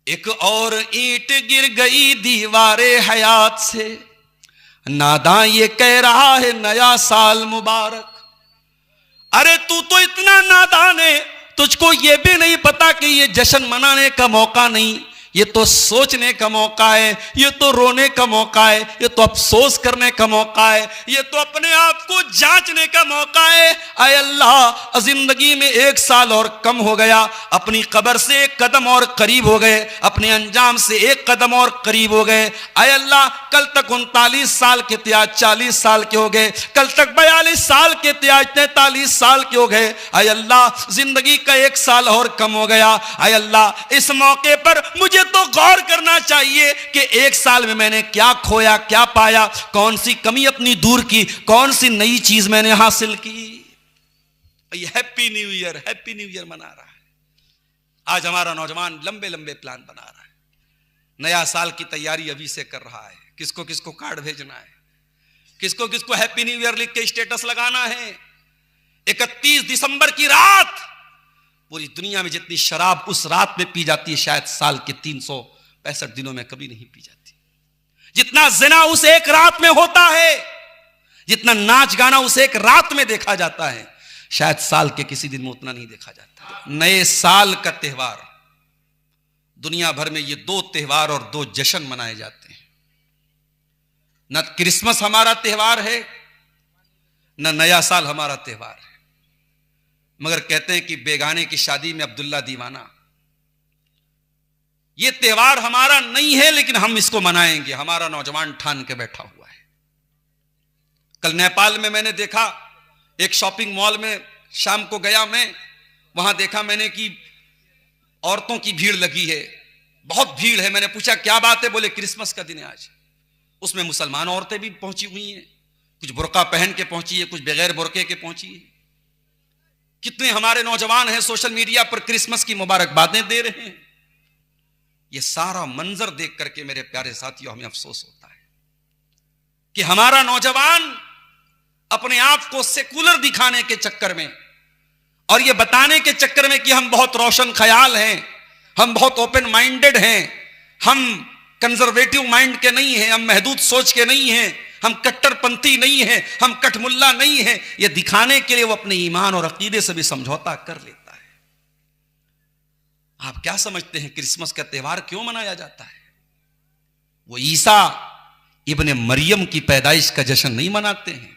एक और ईंट गिर गई दीवारे हयात से, नादां ये कह रहा है नया साल मुबारक। अरे तू तो इतना नादान है, तुझको ये भी नहीं पता कि ये जश्न मनाने का मौका नहीं, ये तो सोचने का मौका है, ये तो रोने का मौका है, ये तो अफसोस करने का मौका है, ये तो अपने आप को जांचने का मौका है। आय अल्लाह, जिंदगी में 1 साल और कम हो गया, अपनी कब्र से 1 कदम और करीब हो गए, अपने अंजाम से 1 कदम और करीब हो गए। आय अल्लाह, कल तक 39 साल के थे, आज 40 साल के हो गए, कल तक 42 साल के थे, आज 43 साल के हो गए। आय अल्लाह, जिंदगी का 1 साल और कम हो गया। आय अल्लाह, इस मौके पर मुझे तो गौर करना चाहिए कि 1 साल में मैंने क्या खोया, क्या पाया, कौन सी कमी अपनी दूर की, कौन सी नई चीज मैंने हासिल की। हैप्पी न्यू ईयर मना रहा है। आज हमारा नौजवान लंबे लंबे प्लान बना रहा है, नया साल की तैयारी अभी से कर रहा है, किसको किसको कार्ड भेजना है, किसको किसको हैप्पी न्यू ईयर लिख के स्टेटस लगाना है। 31 दिसंबर की रात पूरी दुनिया में जितनी शराब उस रात में पी जाती है, शायद साल के 365 दिनों में कभी नहीं पी जाती। जितना जिना उस एक रात में होता है, जितना नाच गाना उस एक रात में देखा जाता है, शायद साल के किसी दिन में उतना नहीं देखा जाता। नए साल का त्योहार, दुनिया भर में ये 2 त्योहार और 2 जश्न मनाए जाते हैं। न क्रिसमस हमारा त्योहार है, न नया साल हमारा त्योहार है, मगर कहते हैं कि बेगाने की शादी में अब्दुल्ला दीवाना। यह त्योहार हमारा नहीं है, लेकिन हम इसको मनाएंगे। हमारा नौजवान ठान के बैठा हुआ है। कल नेपाल में मैंने देखा, एक शॉपिंग मॉल में शाम को गया मैं, वहां देखा मैंने कि औरतों की भीड़ लगी है, बहुत भीड़ है। मैंने पूछा क्या बात है, बोले क्रिसमस का दिन है आज। उसमें मुसलमान औरतें भी पहुंची हुई हैं, कुछ बुर्का पहन के पहुंची है, कुछ बगैर बुर्के के पहुंची है। कितने हमारे नौजवान हैं सोशल मीडिया पर क्रिसमस की मुबारकबादें दे रहे हैं। यह सारा मंजर देख करके मेरे प्यारे साथियों हमें अफसोस होता है कि हमारा नौजवान अपने आप को सेकुलर दिखाने के चक्कर में और यह बताने के चक्कर में कि हम बहुत रोशन ख्याल हैं, हम बहुत ओपन माइंडेड हैं, हम कंजर्वेटिव माइंड के नहीं हैं, हम महदूद सोच के नहीं हैं, हम कट्टरपंथी नहीं हैं, हम कठमुल्ला नहीं हैं, यह दिखाने के लिए वो अपने ईमान और अकीदे से भी समझौता कर लेता है। आप क्या समझते हैं क्रिसमस का त्योहार क्यों मनाया जाता है? वो ईसा इब्ने मरियम की पैदाइश का जश्न नहीं मनाते हैं।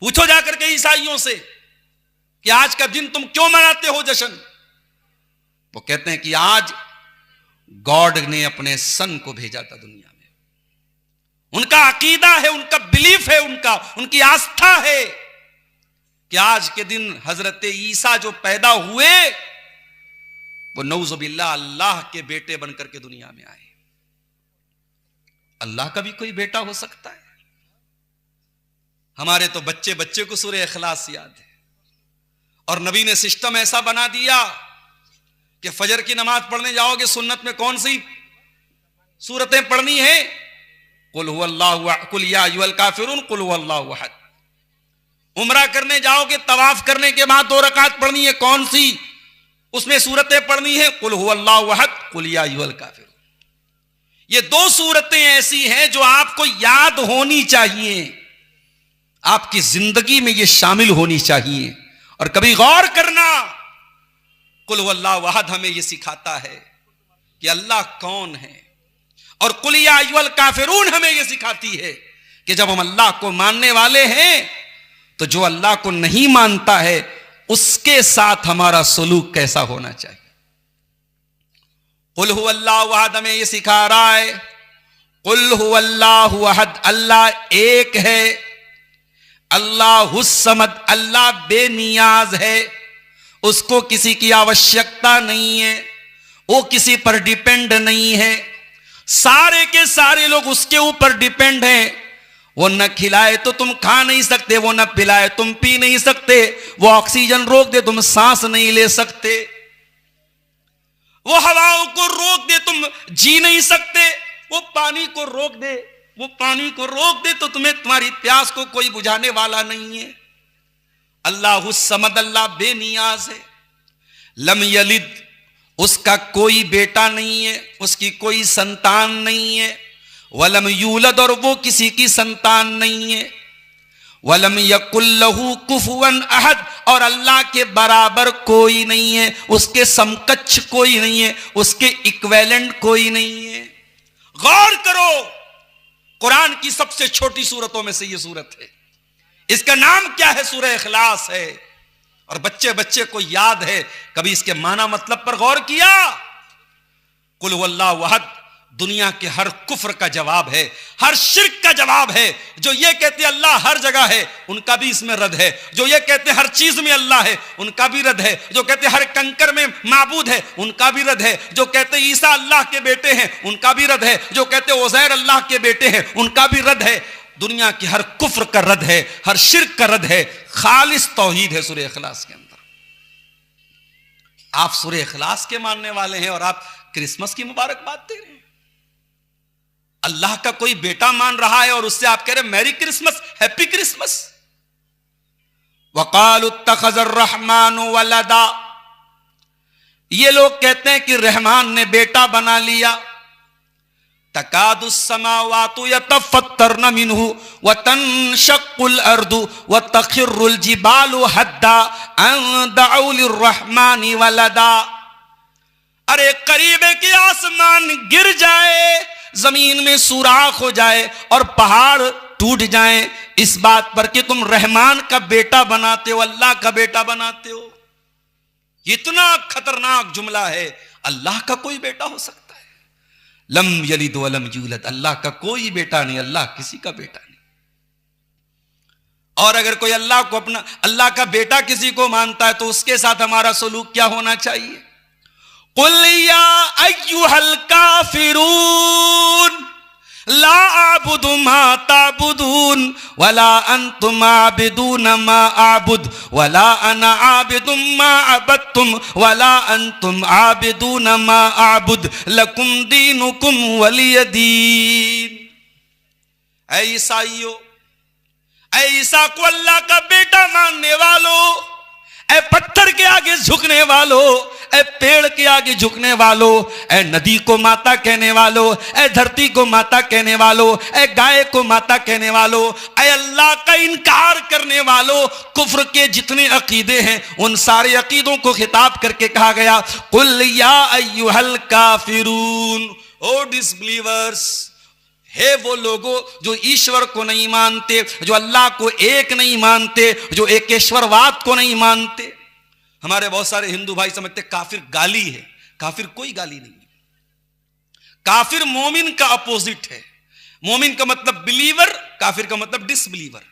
पूछो जाकर के ईसाइयों से कि आज का दिन तुम क्यों मनाते हो जश्न? वो कहते हैं कि आज गॉड ने अपने सन को भेजा था दुनिया में। उनका अकीदा है, उनका बिलीफ है, उनकी आस्था है कि आज के दिन हजरत ईसा जो पैदा हुए वो नऊजुबिल्लाह अल्लाह के बेटे बनकर के दुनिया में आए। अल्लाह का भी कोई बेटा हो सकता है? हमारे तो बच्चे बच्चे को सूरह इखलास याद है, और नबी ने सिस्टम ऐसा बना दिया कि फजर की नमाज पढ़ने जाओगे, सुन्नत में कौन सी सूरतें पढ़नी है? कुल हुवल्लाहु, कुल या अय्युहल काफिरून, कुल हुवल्लाहु अहद। उम्रा करने जाओगे, तवाफ करने के बाद 2 रकात पढ़नी है, कौन सी उसमें सूरतें पढ़नी है? कुल हुवल्लाहु अहद, कुल या अय्युहल काफिरून। ये 2 सूरतें ऐसी हैं जो आपको याद होनी चाहिए, आपकी जिंदगी में ये शामिल होनी चाहिए। और कभी गौर करना, कुल हुवल्लाहु अहद हमें यह सिखाता है कि अल्लाह कौन है, और कुल या अय्युहल काफिरून हमें यह सिखाती है कि जब हम अल्लाह को मानने वाले हैं तो जो अल्लाह को नहीं मानता है उसके साथ हमारा सलूक कैसा होना चाहिए। कुल हुवल्लाहु अहद हमें यह सिखा रहा है, कुल हुवल्लाहु अहद, अल्लाह एक है, अल्लाहुस समद, अल्लाह बेनियाज है, उसको किसी की आवश्यकता नहीं है, वो किसी पर डिपेंड नहीं है। सारे के सारे लोग उसके ऊपर डिपेंड हैं। वो न खिलाए तो तुम खा नहीं सकते, वो न पिलाए तुम पी नहीं सकते, वो ऑक्सीजन रोक दे तुम सांस नहीं ले सकते, वो हवाओं को रोक दे तुम जी नहीं सकते, वो पानी को रोक दे, वो पानी को रोक दे तो तुम्हें तुम्हारी प्यास को कोई बुझाने वाला नहीं है। अल्लाहुस समद, अल्लाह बेनियाज है। लम यलिद, उसका कोई बेटा नहीं है, उसकी कोई संतान नहीं है। वलम यूलद, और वो किसी की संतान नहीं है। वलम यकुल्लहु कुफुवन अहद, और अल्लाह के बराबर कोई नहीं है, उसके समकक्ष कोई नहीं है, उसके इक्विवेलेंट कोई नहीं है। गौर करो, कुरान की सबसे छोटी सूरतों में से ये सूरत है। इसका नाम क्या है? सूरह इखलास है। और बच्चे बच्चे को याद है, कभी इसके माना मतलब पर गौर किया? कुल हुवल्लाहु अहद दुनिया के हर कुफ्र का जवाब है, हर शिर्क का जवाब है। जो ये कहते हैं अल्लाह हर जगह है, उनका भी इसमें रद्द है। जो ये कहते हैं हर चीज में अल्लाह है, उनका भी रद्द है। जो कहते हैं हर कंकर में माबूद है, उनका भी रद्द है। जो कहते हैं ईसा अल्लाह के बेटे हैं, उनका भी रद्द है। जो कहते हैं उज़ैर अल्लाह के बेटे हैं, उनका भी रद्द है। दुनिया के हर कुफ्र का रद्द है, हर शिर्क का रद्द है। खालिस तौहीद है सूरह इखलास के अंदर। आप सूरह इखलास के मानने वाले हैं और आप क्रिसमस की मुबारकबाद दे रहे हैं। अल्लाह का कोई बेटा मान रहा है और उससे आप कह रहे हैं मैरी क्रिसमस, हैप्पी क्रिसमस। वक़ालु इत्तख़ज़र रहमानु वलदा, ये लोग कहते हैं कि रहमान ने बेटा बना लिया। तकादुस समावातु यतफ़त्तरन मिन्हु व तनशक्कुल अर्दु व तख़िर्रुल जिबालु हद्दा अन दअउ लिर्रहमानि वलदा। अरे करीब है कि आसमान गिर जाए, जमीन में सुराख हो जाए और पहाड़ टूट जाए इस बात पर कि तुम रहमान का बेटा बनाते हो, अल्लाह का बेटा बनाते हो। इतना खतरनाक जुमला है। अल्लाह का कोई बेटा हो सकता है? लम यलिद वलम यूलद, अल्लाह का कोई बेटा नहीं, अल्लाह किसी का बेटा नहीं। और अगर कोई अल्लाह को अपना अल्लाह का बेटा किसी को मानता है तो उसके साथ हमारा सलूक क्या होना चाहिए? कुल या अय्युहल काफिरून ला आबुदु मा ताबुदून वला अंतुम आबिदून मा आबुद वला अना आबिदुम मा अबदतुम वला अंतुम आबिदून मा आबुद लकुम दीनुकुम वलिय दीन। ऐ ईसाइयों, ऐ ईसा को अल्लाह का बेटा मानने वालों, ऐ पत्थर के आगे झुकने वालों, ऐ पेड़ के आगे झुकने वालों, ऐ नदी को माता कहने वालों, ऐ धरती को माता कहने वालों, ऐ गाय को माता कहने वालों, ऐ अल्लाह का इनकार करने वालों, कुफ्र के जितने अकीदे हैं उन सारे अकीदों को खिताब करके कहा गया कुल या अय्युहल काफिरून, ओ डिसबिलीवर्स, हे वो लोगों जो ईश्वर को नहीं मानते, जो अल्लाह को एक नहीं मानते, जो एकेश्वरवाद को नहीं मानते। हमारे बहुत सारे हिंदू भाई समझते काफिर गाली है। काफिर कोई गाली नहीं है। काफिर मोमिन का अपोजिट है। मोमिन का मतलब बिलीवर, काफिर का मतलब डिसबिलीवर।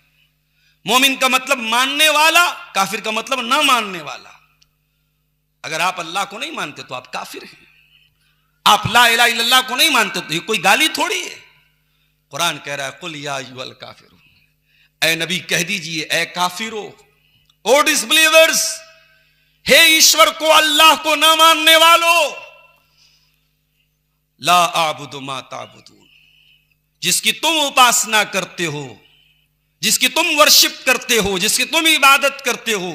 मोमिन का मतलब मानने वाला, काफिर का मतलब ना मानने वाला। अगर आप अल्लाह को नहीं मानते तो आप काफिर हैं। आप ला इलाहा इल्लल्लाह को नहीं मानते तो ये कोई गाली थोड़ी है। कुरान कह रहा है कुल या अय्युहल काफिरून, ऐ नबी कह दीजिए ऐ काफिरो, ओ डिसबिलीवर्स, हे ईश्वर को अल्लाह को ना मानने वालों, ला आबुदु मा ताबुदून, जिसकी तुम उपासना करते हो, जिसकी तुम वर्शिप करते हो, जिसकी तुम इबादत करते हो,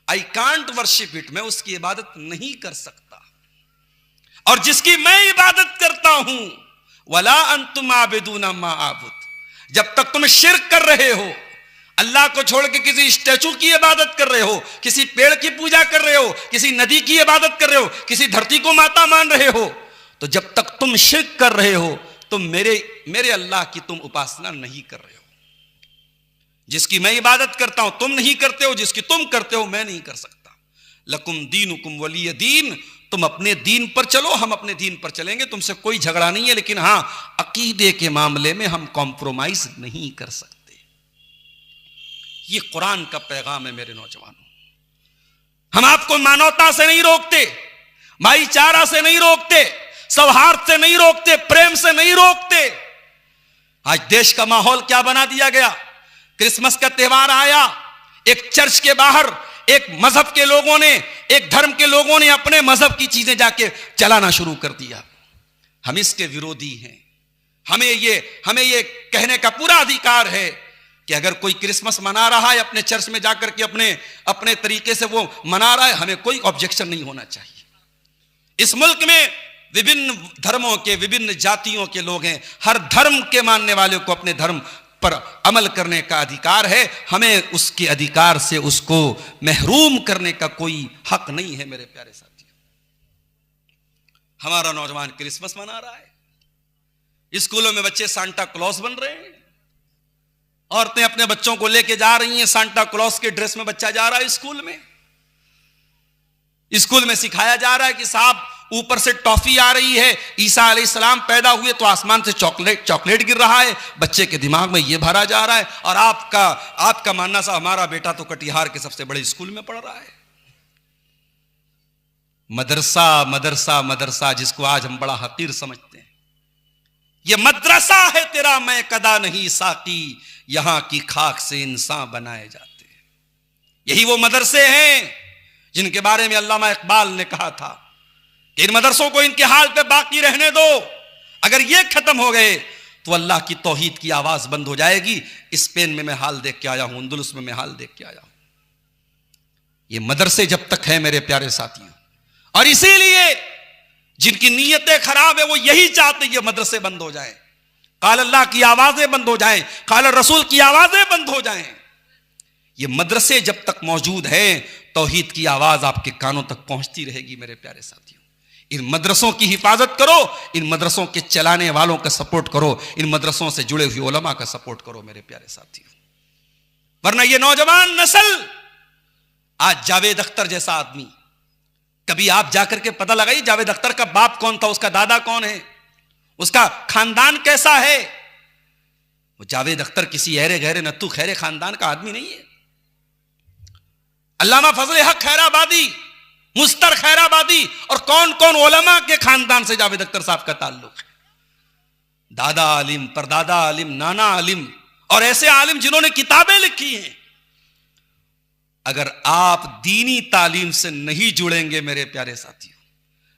आई कांट वर्शिप इट, मैं उसकी इबादत नहीं कर सकता। और जिसकी मैं इबादत करता हूं, वला अंतुम आबिदून मा आबुद, जब तक तुम शिर्क कर रहे हो, अल्लाह को छोड़ के किसी स्टैचू की इबादत कर रहे हो, किसी पेड़ की पूजा कर रहे हो, किसी नदी की इबादत कर रहे हो, किसी धरती को माता मान रहे हो, तो जब तक तुम शिर्क कर रहे हो तुम मेरे अल्लाह की तुम उपासना नहीं कर रहे हो। जिसकी मैं इबादत करता हूं तुम नहीं करते हो, जिसकी तुम करते हो मैं नहीं कर सकता। लकुम दीनुकुम वलिय दीन, तुम अपने दीन पर चलो, हम अपने दीन पर चलेंगे, तुमसे कोई झगड़ा नहीं है। लेकिन हां, अकीदे के मामले में हम कॉम्प्रोमाइज नहीं कर सकते। ये कुरान का पैगाम है मेरे नौजवानों। हम आपको मानवता से नहीं रोकते, भाईचारा से नहीं रोकते, सौहार्द से नहीं रोकते, प्रेम से नहीं रोकते। आज देश का माहौल क्या बना दिया गया। क्रिसमस का त्योहार आया, एक चर्च के बाहर एक मजहब के लोगों ने, एक धर्म के लोगों ने अपने मजहब की चीजें जाके चलाना शुरू कर दिया। हम इसके विरोधी हैं। हमें ये कहने का पूरा अधिकार है कि अगर कोई क्रिसमस मना रहा है अपने चर्च में जाकर के अपने तरीके से वो मना रहा है, हमें कोई ऑब्जेक्शन नहीं होना चाहिए। इस मुल्क में विभिन्न धर्मों के, विभिन्न जातियों के लोग हैं। हर धर्म के मानने वाले को अपने धर्म पर अमल करने का अधिकार है। हमें उसके अधिकार से उसको महरूम करने का कोई हक नहीं है। मेरे प्यारे साथियों, हमारा नौजवान क्रिसमस मना रहा है, स्कूलों में बच्चे सांता क्लॉस बन रहे हैं, औरतें अपने बच्चों को लेके जा रही हैं, सांता क्लॉस के ड्रेस में बच्चा जा रहा है स्कूल में। स्कूल में सिखाया जा रहा है कि साहब ऊपर से टॉफी आ रही है, ईसा अलैहिस्सलाम पैदा हुए तो आसमान से चॉकलेट गिर रहा है, बच्चे के दिमाग में यह भरा जा रहा है। और आपका मानना साहब हमारा बेटा तो कटिहार के सबसे बड़े स्कूल में पढ़ रहा है। मदरसा मदरसा मदरसा, जिसको आज हम बड़ा हकीर समझते हैं, यह मदरसा है तेरा, मैं कदा नहीं साकी, यहां की खाक से इंसान बनाए जाते हैं। यही वो मदरसे हैं जिनके बारे में अल्लामा इकबाल ने कहा था कि इन मदरसों को इनके हाल पे बाकी रहने दो, अगर ये खत्म हो गए तो अल्लाह की तौहीद की आवाज बंद हो जाएगी। स्पेन में मैं हाल देख के आया हूं, अंदलुस में मैं हाल देख के आया हूं। ये मदरसे जब तक है मेरे प्यारे साथियों, और इसीलिए जिनकी नीयतें खराब है वो यही चाहते ये मदरसे बंद हो जाएं, काल अल्लाह की आवाजें बंद हो जाएं, काल रसूल की आवाजें बंद हो जाएं। ये मदरसे जब तक मौजूद हैं तौहीद की आवाज आपके कानों तक पहुंचती रहेगी। मेरे प्यारे साथियों, इन मदरसों की हिफाजत करो, इन मदरसों के चलाने वालों का सपोर्ट करो, इन मदरसों से जुड़े हुए उलमा का सपोर्ट करो मेरे प्यारे साथियों। वरना ये नौजवान नस्ल, आज जावेद अख्तर जैसा आदमी, कभी आप जाकर के पता लगाइए जावेद अख्तर का बाप कौन था, उसका दादा कौन है, उसका खानदान कैसा है। वो जावेद अख्तर किसी ऐरे गहरे नत्तू खैरे खानदान का आदमी नहीं है। अल्लामा फजल हक खैराबादी, मुस्तर खैराबादी और कौन कौन उलमा के खानदान से जावेद अख्तर साहब का ताल्लुक है। दादा आलिम, परदादा आलिम, नाना आलिम, और ऐसे आलिम जिन्होंने किताबें लिखी हैं। अगर आप दीनी तालीम से नहीं जुड़ेंगे मेरे प्यारे साथियों,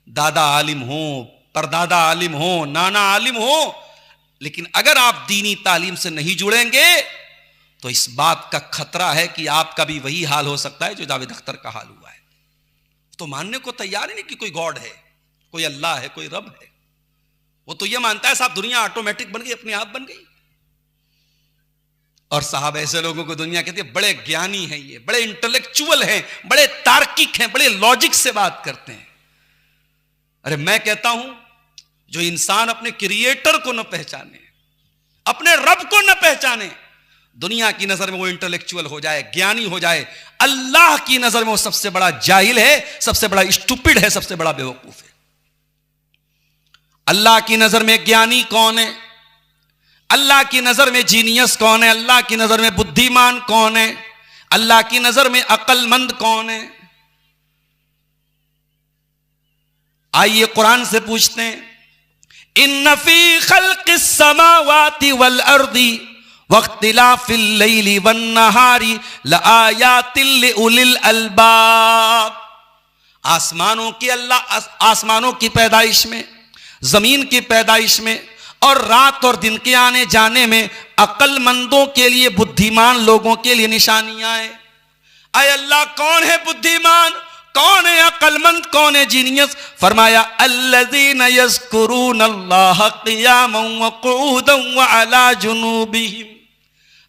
दादा आलिम हो, परदादा आलिम हो, नाना आलिम हो, लेकिन अगर आप दीनी तालीम से नहीं जुड़ेंगे तो इस बात का खतरा है कि आपका भी वही हाल हो सकता है जो जावेद अख्तर का हाल हुआ है। तो मानने को तैयार ही नहीं कि कोई गॉड है, कोई अल्लाह है, कोई रब है। वो तो ये मानता है साहब दुनिया ऑटोमेटिक बन गई, अपने आप बन गई। और साहब ऐसे लोगों को दुनिया कहती है बड़े ज्ञानी हैं, ये बड़े इंटेलेक्चुअल हैं, बड़े तार्किक हैं, बड़े लॉजिक से बात करते हैं। अरे मैं कहता हूं जो इंसान अपने क्रिएटर को न पहचाने, अपने रब को न पहचाने, दुनिया की नजर में वो इंटेलेक्चुअल हो जाए, ज्ञानी हो जाए, अल्लाह की नजर में वो सबसे बड़ा जाहिल है, सबसे बड़ा स्टूपिड है, सबसे बड़ा बेवकूफ है। अल्लाह की नजर में ज्ञानी कौन है, अल्लाह की नजर में जीनियस कौन है, अल्लाह की नजर में बुद्धिमान कौन है, अल्लाह की नजर में अक्लमंद कौन है। आइए कुरान से पूछते हैं, इन्न फी खल्क़िस समावाति वल अर्दी वख्तिलाफिल लैली वन नहारी लआयातिल लिउलिल अलबाब। आसमानों की पैदाइश में, जमीन की पैदाइश में और रात और दिन के आने जाने में अक्लमंदों के लिए, बुद्धिमान लोगों के लिए निशानियां हैं। अय अल्लाह कौन है बुद्धिमान, कौन है अक्लमंद, कौन है जीनियस? फरमाया अल्लज़ीना यज़्कुरूनल्लाह क़ियामन व क़ुऊदन व अला जुनूबिहिम।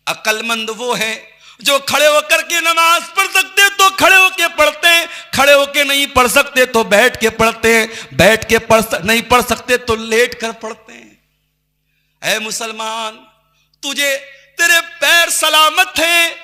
अक्लमंद वो है जो खड़े होकर के नमाज पढ़ सकते तो खड़े होकर पढ़ते हैं, खड़े होकर नहीं पढ़ सकते तो बैठ के पढ़ते हैं, बैठ के नहीं पढ़ सकते तो लेट कर पढ़ते हैं। ऐ मुसलमान, तुझे तेरे पैर सलामत हैं,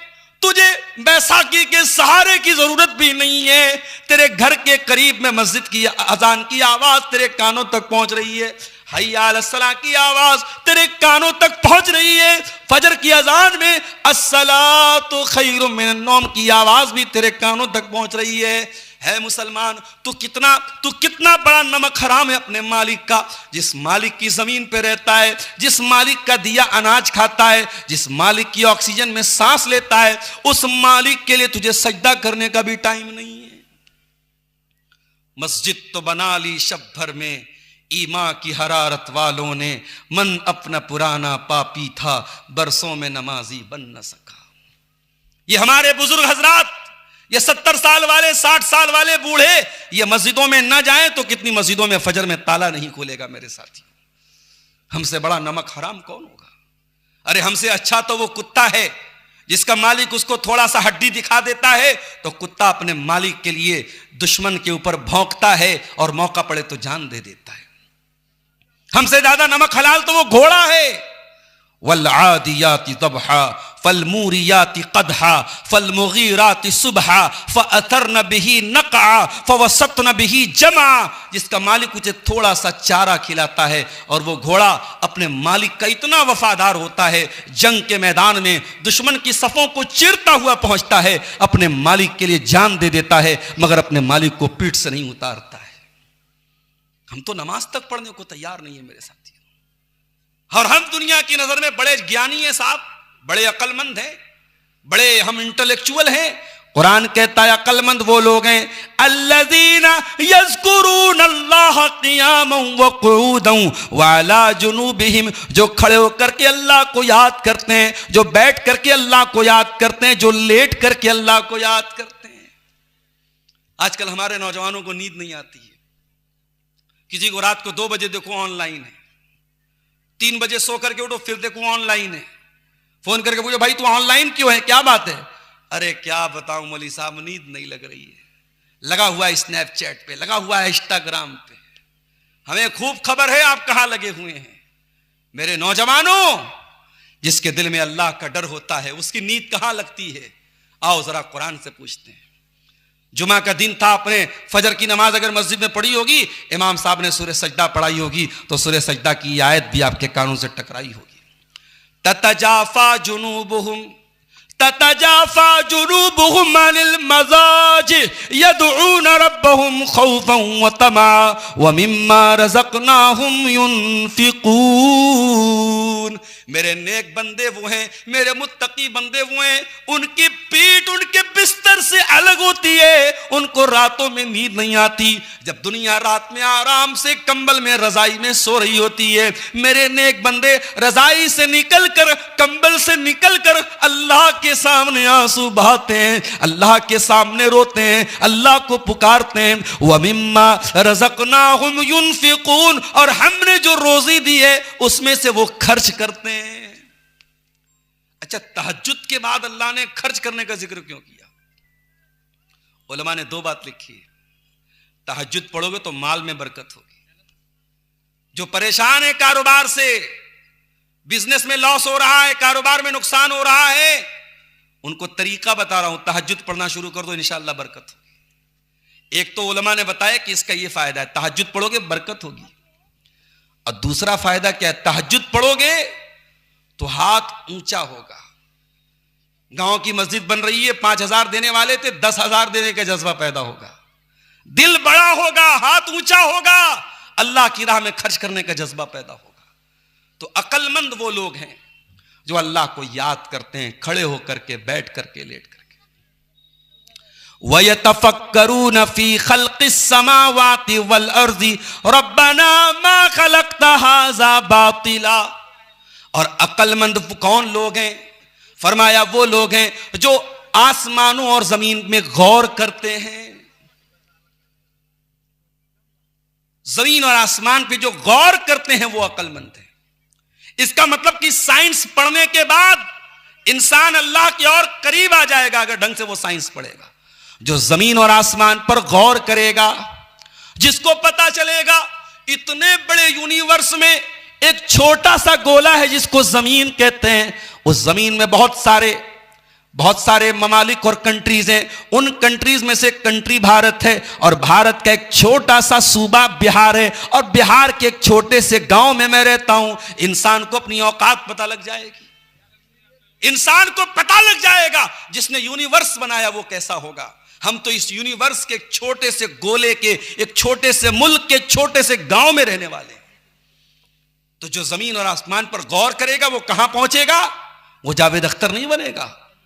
तुझे बैसाखी के सहारे की जरूरत भी नहीं है। तेरे घर के करीब में मस्जिद की अजान की आवाज तेरे कानों तक पहुंच रही है, हय्या अलस सलाह की आवाज तेरे कानों तक पहुंच रही है, फजर की अजान में अस्सलातु खैरुम मिनन नौम की आवाज भी तेरे कानों तक पहुंच रही है मुसलमान, तू कितना बड़ा नमक हराम है अपने मालिक का, जिस मालिक की जमीन पे रहता है, जिस मालिक का दिया अनाज खाता है, जिस मालिक की ऑक्सीजन में सांस लेता है, उस मालिक के लिए तुझे सजदा करने का भी टाइम नहीं है। मस्जिद तो बना ली शब भर में, ईमा की हरारत वालों ने, मन अपना पुराना पापी था, बरसों में नमाजी बन न सका। ये हमारे बुजुर्ग हजरात ये 70 साल वाले, 60 साल वाले बूढ़े ये मस्जिदों में ना जाएं तो कितनी मस्जिदों में फजर में ताला नहीं खोलेगा मेरे साथी। हमसे बड़ा नमक हराम कौन होगा? अरे हमसे अच्छा तो वो कुत्ता है जिसका मालिक उसको थोड़ा सा हड्डी दिखा देता है तो कुत्ता अपने मालिक के लिए दुश्मन के ऊपर भौंकता है और मौका पड़े तो जान दे देता है। हमसे ज्यादा नमक हलाल तो वो घोड़ा है। वल आदियाति तबहा फलमूरियाति कदहा फलमुगीराति सुबहा फअतरन बिही नक़ा फवसतन बिही जमा। जिसका मालिक उसे थोड़ा सा चारा खिलाता है और वो घोड़ा अपने मालिक का इतना वफादार होता है, जंग के मैदान में दुश्मन की सफों को चीरता हुआ पहुंचता है, अपने मालिक के लिए जान दे देता है, मगर अपने मालिक को पीठ से नहीं उतारता है। हम तो नमाज तक पढ़ने को तैयार नहीं है मेरे साथी। और हम दुनिया की नजर में बड़े ज्ञानी हैं साहब, बड़े अक्लमंद हैं, बड़े हम इंटेलेक्चुअल हैं। कुरान कहता है अक्लमंद वो लोग हैं अल्लज़ीना यज़कुरून अल्लाह क़ियामन व क़ुऊदन व अला जुनूबिहिम, जो खड़े होकर के अल्लाह को याद करते हैं, जो बैठ करके अल्लाह को याद करते हैं, जो लेट करके अल्लाह को याद करते हैं। आजकल हमारे नौजवानों को नींद नहीं आती है। किसी को रात को 2 बजे देखो ऑनलाइन है, 3 बजे सो करके उठो फिर देखो ऑनलाइन है, फोन करके पूछो भाई तू ऑनलाइन क्यों है, क्या बात है? अरे क्या बताऊं मौलवी साहब, नींद नहीं लग रही है, लगा हुआ है स्नैपचैट पे, लगा हुआ है इंस्टाग्राम पे, हमें खूब खबर है आप कहां लगे हुए हैं। मेरे नौजवानों, जिसके दिल में अल्लाह का डर होता है उसकी नींद कहां लगती है? आओ जरा कुरान से पूछते हैं। जुमा का दिन था, अपने फजर की नमाज अगर मस्जिद में पढ़ी होगी, इमाम साहब ने सूरह सजदा पढ़ाई होगी तो सूरह सजदा की आयत भी आपके कानों से टकराई होगी। ततजाफा जुनूबुहुम अनिल मज़ाज यदऊन रब्बहुम खौफन व तमा व मिम्मा रज़क़नाहुम युनफिकून। मेरे नेक बंदे वो हैं, मेरे मुत्तकी बंदे वो हैं, उनकी पीठ उनके बिस्तर से अलग होती है, उनको रातों में नींद नहीं आती। जब दुनिया रात में आराम से कंबल में रजाई में सो रही होती है, मेरे नेक बंदे रजाई से निकलकर, कंबल से निकलकर अल्लाह के सामने आंसू बहाते हैं, अल्लाह के सामने रोते हैं, अल्लाह को पुकारते हैं। व मिम्मा रज़क़नाहुम युनफिकून, और हमने जो रोजी दी है उसमें से वो खर्च करते हैं। अच्छा, तहज्जुद के बाद अल्लाह ने खर्च करने का जिक्र क्यों किया? उलमा ने 2 बात लिखी है। तहज्जुद पढ़ोगे तो माल में बरकत होगी। जो परेशान है कारोबार से, बिजनेस में लॉस हो रहा है, कारोबार में नुकसान हो रहा है, उनको तरीका बता रहा हूं, तहज्जुद पढ़ना शुरू कर दो, इंशाअल्लाह बरकत होगी। एक तो उलमा ने बताया कि इसका यह फायदा है, तहज्जुद पढ़ोगे बरकत होगी। और दूसरा फायदा क्या है? तहज्जुद पढ़ोगे तो हाथ ऊंचा होगा। गांव की मस्जिद बन रही है, 5000 देने वाले थे, 10,000 देने का जज्बा पैदा होगा, दिल बड़ा होगा, हाथ ऊंचा होगा, अल्लाह की राह में खर्च करने का जज्बा पैदा होगा। तो अक्लमंद वो लोग हैं जो अल्लाह को याद करते हैं, खड़े होकर के, बैठ करके, लेट करके। वयतफक्करून फी खल्क़िस समावाति वल अर्ज़ि रब्बना मा खलक़्ता हाज़ा बातिला। और अक्लमंद कौन लोग हैं? फरमाया वो लोग हैं जो आसमानों और जमीन में गौर करते हैं। जमीन और आसमान पे जो गौर करते हैं वो अक्लमंद है। इसका मतलब कि साइंस पढ़ने के बाद इंसान अल्लाह की और करीब आ जाएगा अगर ढंग से वो साइंस पढ़ेगा। जो जमीन और आसमान पर गौर करेगा, जिसको पता चलेगा इतने बड़े यूनिवर्स में एक छोटा सा गोला है जिसको जमीन कहते हैं, उस जमीन में बहुत सारे ममालिक और कंट्रीज हैं। उन कंट्रीज में से कंट्री भारत है, और भारत का एक छोटा सा सूबा बिहार है, और बिहार के एक छोटे से गांव में मैं रहता हूं। इंसान को अपनी औकात पता लग जाएगी, इंसान को पता लग जाएगा जिसने यूनिवर्स बनाया वो कैसा होगा। हम तो इस यूनिवर्स के एक छोटे से गोले के, एक छोटे से मुल्क के छोटे से गांव में रहने वाले हैं। तो जो जमीन और आसमान पर गौर करेगा वो कहां पहुंचेगा? वो जावेद अख्तर नहीं बनेगा,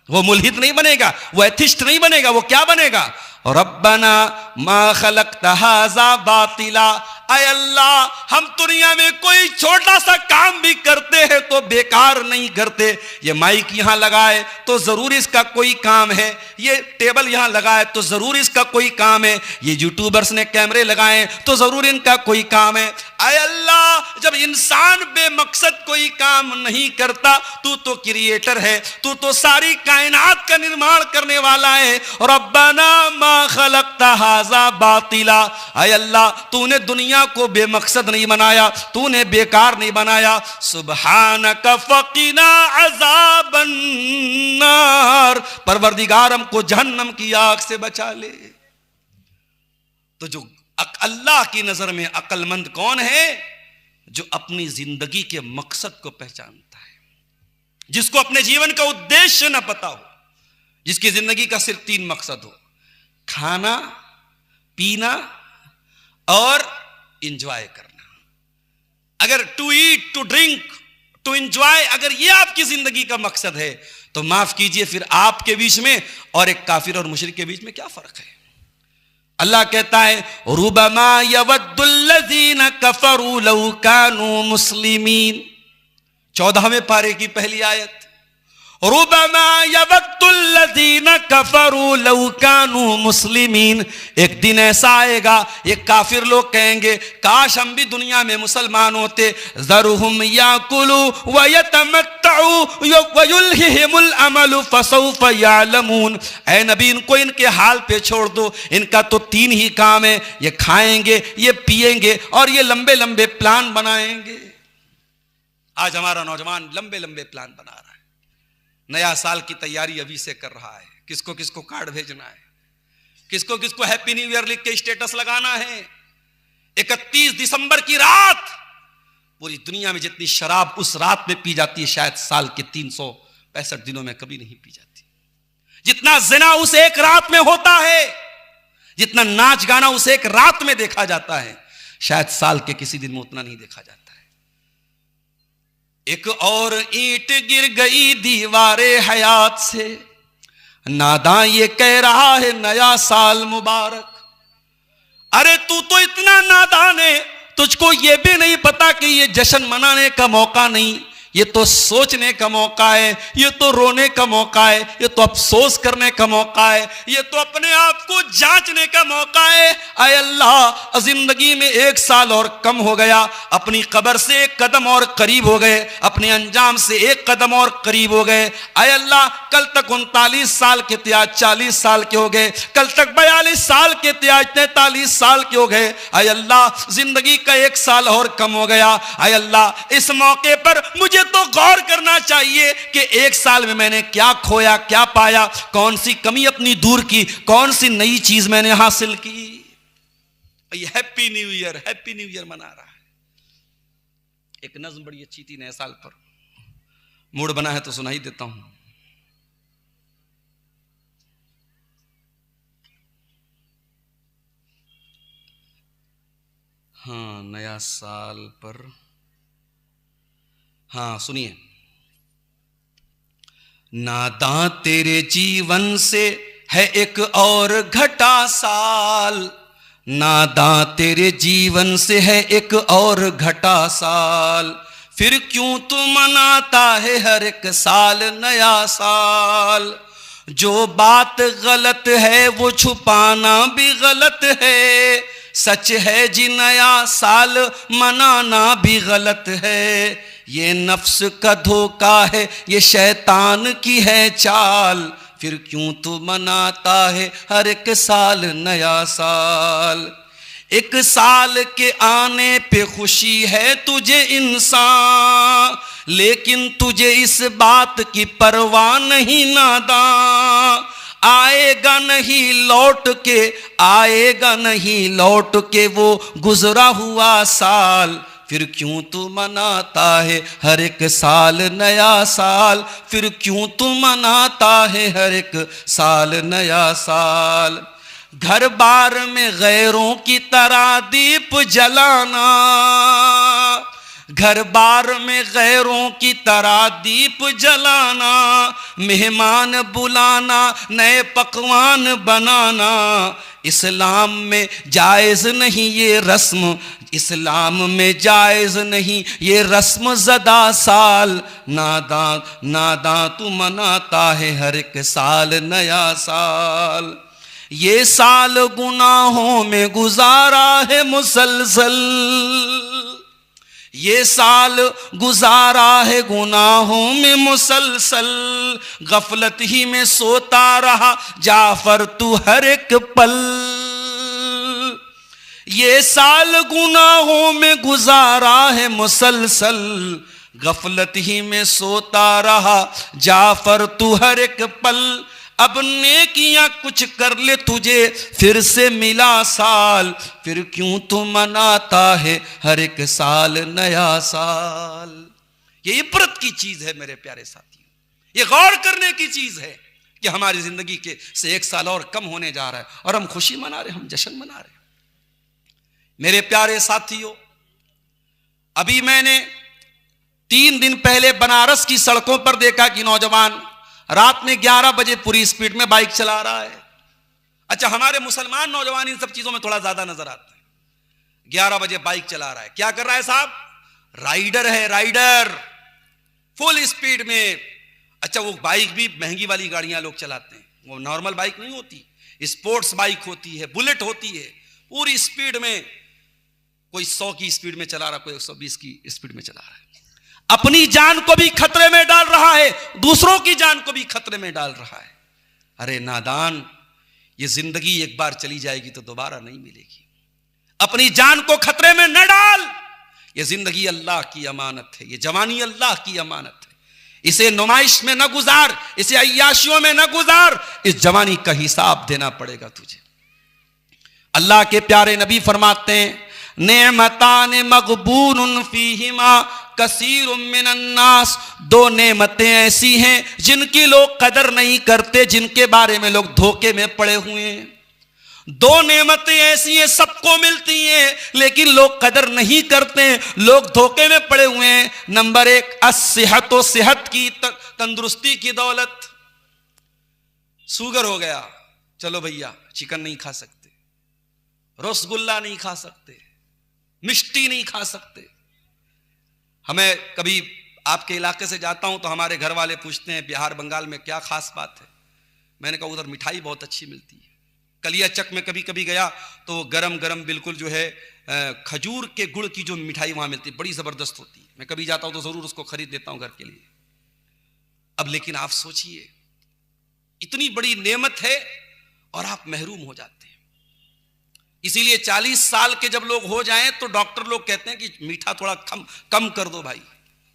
वो मुल्हिद नहीं बनेगा, वो एथिस्ट नहीं बनेगा, वो क्या बनेगा? रब्बना मा खलक़्ता हाज़ा बातिला। आय अल्लाह हम दुनिया में कोई छोटा सा काम भी करते हैं तो बेकार नहीं करते। ये माइक यहां लगाए तो जरूर इसका कोई काम है, ये टेबल यहां लगाए तो जरूर इसका कोई काम है, ये यूट्यूबर्स ने कैमरे लगाए तो जरूर इनका कोई काम है। आय अल्लाह जब इंसान बेमकसद कोई काम नहीं करता, तू तो क्रिएटर है, तू तो सारी कायनात का निर्माण करने वाला है। रब्बना मा खलक़्ता हाज़ा बातिला, आय अल्लाह तूने दुनिया को बेमकसद नहीं बनाया, तूने बेकार नहीं बनाया। सुब्हानक फ़क़िना अज़ाबन नार, परवरदिगार हमको जहन्नम की आग से बचा ले। तो जो अल्लाह की नजर में अक्लमंद कौन है? जो अपनी जिंदगी के मकसद को पहचानता है, जिसको अपने जीवन का उद्देश्य न पता हो, जिसकी जिंदगी का सिर्फ 3 मकसद हो, खाना, पीना और इंजॉय करना। अगर to eat, to drink, to enjoy, अगर ये आपकी जिंदगी का मकसद है तो माफ कीजिए, फिर आपके बीच में और एक काफिर और मुशरिक के बीच में क्या फर्क है? अल्लाह कहता है रुबमा यवद्दुल्लज़ीना कफरू लौ कानू मुस्लिमीन, 14वें पारे की पहली आयत। रुबमा यवद्दुल्लज़ीना कफरू लौ कानू मुस्लिमीन, एक दिन ऐसा आएगा ये काफिर लोग कहेंगे काश हम भी दुनिया में मुसलमान होते। ज़रुहुम याकुलू व यतमत्तउ व युल्हिहिमुल अमलु फसौफ यअलमून, ऐ नबी इनको इनके हाल पे छोड़ दो, इनका तो 3 ही काम है, ये खाएंगे, ये पिएंगे और ये लंबे लंबे प्लान बनाएंगे। आज हमारा नौजवान लंबे लंबे प्लान बना रहा है, नया साल की तैयारी अभी से कर रहा है, किसको किसको कार्ड भेजना है, किसको किसको हैप्पी न्यू ईयर लिख के स्टेटस लगाना है। 31 दिसंबर की रात पूरी दुनिया में जितनी शराब उस रात में पी जाती है, शायद साल के 365 दिनों में कभी नहीं पी जाती। जितना ज़िना उस एक रात में होता है, जितना नाच गाना उस एक रात में देखा जाता है, शायद साल के किसी दिन में उतना नहीं देखा जाता है। एक और ईंट गिर गई दीवारे हयात से, नादां ये कह रहा है नया साल मुबारक। अरे तू तो इतना नादान है, तुझको ये भी नहीं पता कि ये जश्न मनाने का मौका नहीं, ये तो सोचने का मौका है, ये तो रोने का मौका है, ये तो अफसोस करने का मौका है, ये तो अपने आप को जांचने का मौका है। आय अल्लाह जिंदगी में 1 साल और कम हो गया, अपनी कब्र से 1 कदम और करीब हो गए, अपने अंजाम से 1 कदम और करीब हो गए। आय अल्लाह कल तक 39 साल के थे, आज 40 साल के हो गए, कल तक 42 साल के थे, आज 43 साल के हो गए। आय अल्लाह जिंदगी का 1 साल और कम हो गया। आय अल्लाह इस मौके पर मुझे तो गौर करना चाहिए कि 1 साल में मैंने क्या खोया, क्या पाया, कौन सी कमी अपनी दूर की, कौन सी नई चीज मैंने हासिल की। हैप्पी न्यू ईयर मना रहा है। एक नज्म बड़ी अच्छी थी नए साल पर, मूड बना है तो सुनाई देता हूं। हाँ, नया साल पर, हाँ सुनिए। नादां तेरे जीवन से है एक और घटा साल, नादां तेरे जीवन से है एक और घटा साल, फिर क्यों तू मनाता है हर एक साल नया साल। जो बात गलत है वो छुपाना भी गलत है, सच है जी नया साल मनाना भी गलत है। ये नफ्स का धोखा है, ये शैतान की है चाल, फिर क्यों तू मनाता है हर एक साल नया साल। 1 साल के आने पे खुशी है तुझे इंसान, लेकिन तुझे इस बात की परवाह नहीं नादां। आएगा नहीं लौट के, आएगा नहीं लौट के वो गुजरा हुआ साल, फिर क्यों तू मनाता है हर एक साल नया साल, फिर क्यों तू मनाता है हर एक साल नया साल। घर बार में गैरों की तरह दीप जलाना, घर बार में गैरों की तरह दीप जलाना, मेहमान बुलाना, नए पकवान बनाना, इस्लाम में जायज़ नहीं ये रस्म, इस्लाम में जायज़ नहीं ये रस्म ज़दा साल। नादां नादां तू मनाता है हर एक साल नया साल। ये साल गुनाहों में गुजारा है मुसलसल, ये साल गुजारा है गुनाहों में मुसलसल। गफलत ही में सोता रहा जाफर तू हर एक पल। ये साल गुनाहों में गुजारा है मुसलसल, गफलत ही में सोता रहा जाफर तू हर एक पल। अब नेकियां कुछ कर ले तुझे फिर से मिला साल, फिर क्यों तू मनाता है हर एक साल नया साल। ये इबरत की चीज है मेरे प्यारे साथियों, ये गौर करने की चीज है कि हमारी जिंदगी के से एक साल और कम होने जा रहा है और हम खुशी मना रहे, हम जश्न मना रहे। मेरे प्यारे साथियों, अभी मैंने 3 दिन पहले बनारस की सड़कों पर देखा कि नौजवान रात में 11 बजे पूरी स्पीड में बाइक चला रहा है। अच्छा, हमारे मुसलमान नौजवान इन सब चीजों में थोड़ा ज्यादा नजर आते हैं। 11 बजे बाइक चला रहा है, क्या कर रहा है साहब? राइडर है, राइडर, फुल स्पीड में। अच्छा, वो बाइक भी महंगी वाली गाड़ियां लोग चलाते हैं, वो नॉर्मल बाइक नहीं होती, स्पोर्ट्स बाइक होती है, बुलेट होती है। पूरी स्पीड में, कोई 100 की स्पीड में चला रहा, कोई 120 की स्पीड में चला रहा है। अपनी जान को भी खतरे में डाल रहा है, दूसरों की जान को भी खतरे में डाल रहा है। अरे नादान, ये जिंदगी एक बार चली जाएगी तो दोबारा नहीं मिलेगी। अपनी जान को खतरे में न डाल। ये जिंदगी अल्लाह की अमानत है, ये जवानी अल्लाह की अमानत है। इसे नुमाइश में न गुजार, इसे अय्याशियों में न गुजार। इस जवानी का हिसाब देना पड़ेगा तुझे। अल्लाह के प्यारे नबी फरमाते हैं, नेमतान मगबूनुन फीहिमा कसीरुम मिनन नास। 2 नेमतें ऐसी हैं जिनकी लोग कदर नहीं करते, जिनके बारे में लोग धोखे में पड़े हुए हैं। 2 नेमतें ऐसी हैं, सबको मिलती हैं लेकिन लोग कदर नहीं करते, लोग धोखे में पड़े हुए हैं। नंबर 1 अस्सेहत, सेहत की तंदुरुस्ती की दौलत। शुगर हो गया, चलो भैया चिकन नहीं खा सकते, रसगुल्ला नहीं खा सकते, मिष्टी नहीं खा सकते। हमें कभी आपके इलाके से जाता हूं तो हमारे घर वाले पूछते हैं बिहार बंगाल में क्या खास बात है। मैंने कहा उधर मिठाई बहुत अच्छी मिलती है। कलियाचक में कभी कभी गया तो गरम गरम बिल्कुल जो है खजूर के गुड़ की जो मिठाई वहां मिलती है, बड़ी जबरदस्त होती है। मैं कभी जाता हूं तो जरूर उसको खरीद लेता हूं घर के लिए। अब लेकिन आप सोचिए, इतनी बड़ी नेमत है और आप महरूम हो जाते हैं। इसीलिए 40 साल के जब लोग हो जाएं तो डॉक्टर लोग कहते हैं कि मीठा थोड़ा कम कर दो भाई,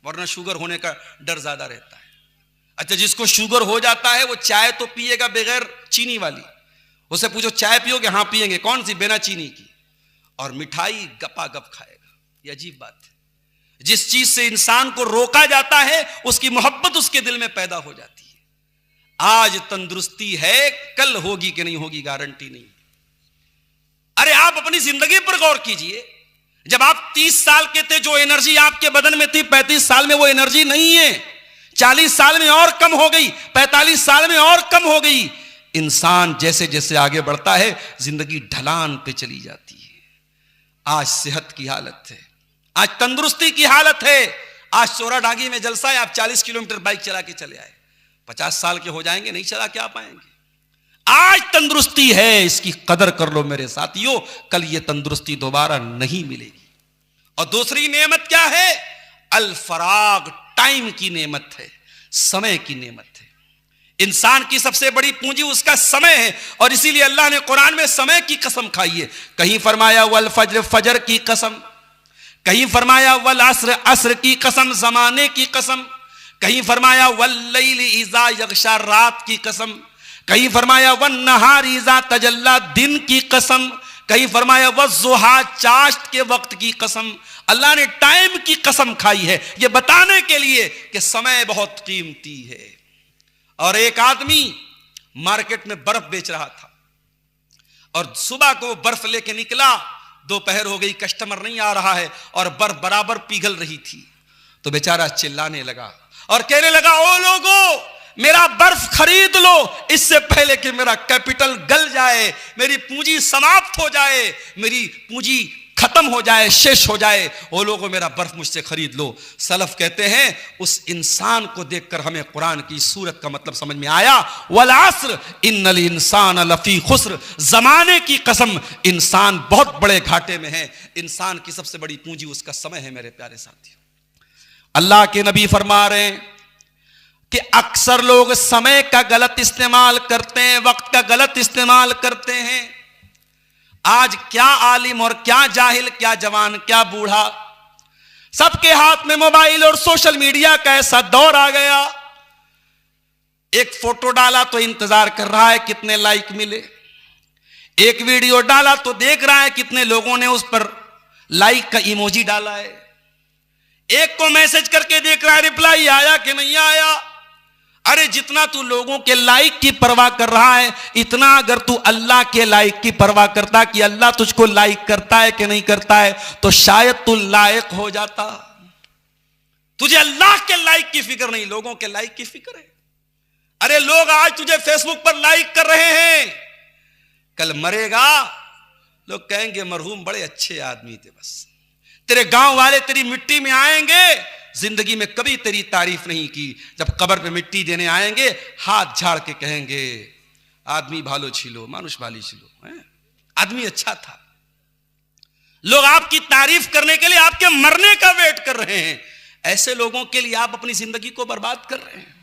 वरना शुगर होने का डर ज्यादा रहता है। अच्छा, जिसको शुगर हो जाता है वो चाय तो पिएगा बगैर चीनी वाली, उससे पूछो चाय पियोगे? हाँ पिएंगे। कौन सी? बिना चीनी की। और मिठाई गपा गप खाएगा। ये अजीब बात है। जिस चीज से इंसान को रोका जाता है उसकी मोहब्बत उसके दिल में पैदा हो जाती है। आज तंदुरुस्ती है, कल होगी कि नहीं होगी गारंटी नहीं। अरे आप अपनी जिंदगी पर गौर कीजिए। जब आप 30 साल के थे, जो एनर्जी आपके बदन में थी, 35 साल में वो एनर्जी नहीं है। 40 साल में और कम हो गई, 45 साल में और कम हो गई। इंसान जैसे जैसे आगे बढ़ता है जिंदगी ढलान पे चली जाती है। आज सेहत की हालत है, आज तंदुरुस्ती की हालत है। आज चोराडागी में जलसा है, आप 40 किलोमीटर बाइक चला के चले आए। 50 साल के हो जाएंगे, नहीं चला के आ पाएंगे। आज तंदुरुस्ती है, इसकी कदर कर लो मेरे साथियों, कल ये तंदुरुस्ती दोबारा नहीं मिलेगी। और दूसरी नेमत क्या है? अल फराग, टाइम की नेमत है, समय की नेमत है। इंसान की सबसे बड़ी पूंजी उसका समय है और इसीलिए अल्लाह ने कुरान में समय की कसम खाई है। कहीं फरमाया वल फज्र, फजर की कसम, कहीं फरमाया वल अस्र, अस्र की कसम, जमाने की कसम, कहीं फरमाया वल लैल इज़ा यग़शा, रात की कसम, कहीं फरमाया वन नहार इज़ा तजल्ला, दिन की कसम, कहीं फरमाया वज़्ज़ुहा, चाश्त के वक्त की कसम। अल्लाह ने टाइम की कसम खाई है, यह बताने के लिए कि समय बहुत कीमती है। और एक आदमी मार्केट में बर्फ बेच रहा था और सुबह को बर्फ लेके निकला, दोपहर हो गई, कस्टमर नहीं आ रहा है और बर्फ बराबर पिघल रही थी। तो बेचारा चिल्लाने लगा और कहने लगा, ओ लोगों, मेरा बर्फ खरीद लो इससे पहले कि मेरा कैपिटल गल जाए, मेरी पूंजी समाप्त हो जाए, मेरी पूंजी खत्म हो जाए, शेष हो जाए। वो लोगों, मेरा बर्फ मुझसे खरीद लो। सलफ कहते हैं उस इंसान को देखकर हमें कुरान की सूरत का मतलब समझ में आया, वल अस्र इन्नल इंसान लफी खुस्र। जमाने की कसम, इंसान बहुत बड़े घाटे में है। इंसान की सबसे बड़ी पूंजी उसका समय है। मेरे प्यारे साथियों, अल्लाह के नबी फरमा रहे हैं कि अक्सर लोग समय का गलत इस्तेमाल करते हैं, वक्त का गलत इस्तेमाल करते हैं। आज क्या आलिम और क्या जाहिल, क्या जवान, क्या बूढ़ा, सबके हाथ में मोबाइल और सोशल मीडिया का ऐसा दौर आ गया। एक फोटो डाला तो इंतजार कर रहा है कितने लाइक मिले, एक वीडियो डाला तो देख रहा है कितने लोगों ने उस पर लाइक का इमोजी डाला है, एक को मैसेज करके देख रहा है रिप्लाई आया कि नहीं आया। अरे जितना तू लोगों के लाइक की परवाह कर रहा है, इतना अगर तू अल्लाह के लाइक की परवाह करता कि अल्लाह तुझको लाइक करता है कि नहीं करता है, तो शायद तू लायक हो जाता। तुझे अल्लाह के लाइक की फिक्र नहीं, लोगों के लाइक की फिक्र है। अरे लोग आज तुझे फेसबुक पर लाइक कर रहे हैं, कल मरेगा लोग कहेंगे मरहूम बड़े अच्छे आदमी थे। बस तेरे गांव वाले तेरी मिट्टी में आएंगे, जिंदगी में कभी तेरी तारीफ नहीं की। जब कब्र पे मिट्टी देने आएंगे, हाथ झाड़ के कहेंगे आदमी भालो छिलो, मानुष भाली छिलो, आदमी अच्छा था। लोग आपकी तारीफ करने के लिए आपके मरने का वेट कर रहे हैं। ऐसे लोगों के लिए आप अपनी जिंदगी को बर्बाद कर रहे हैं।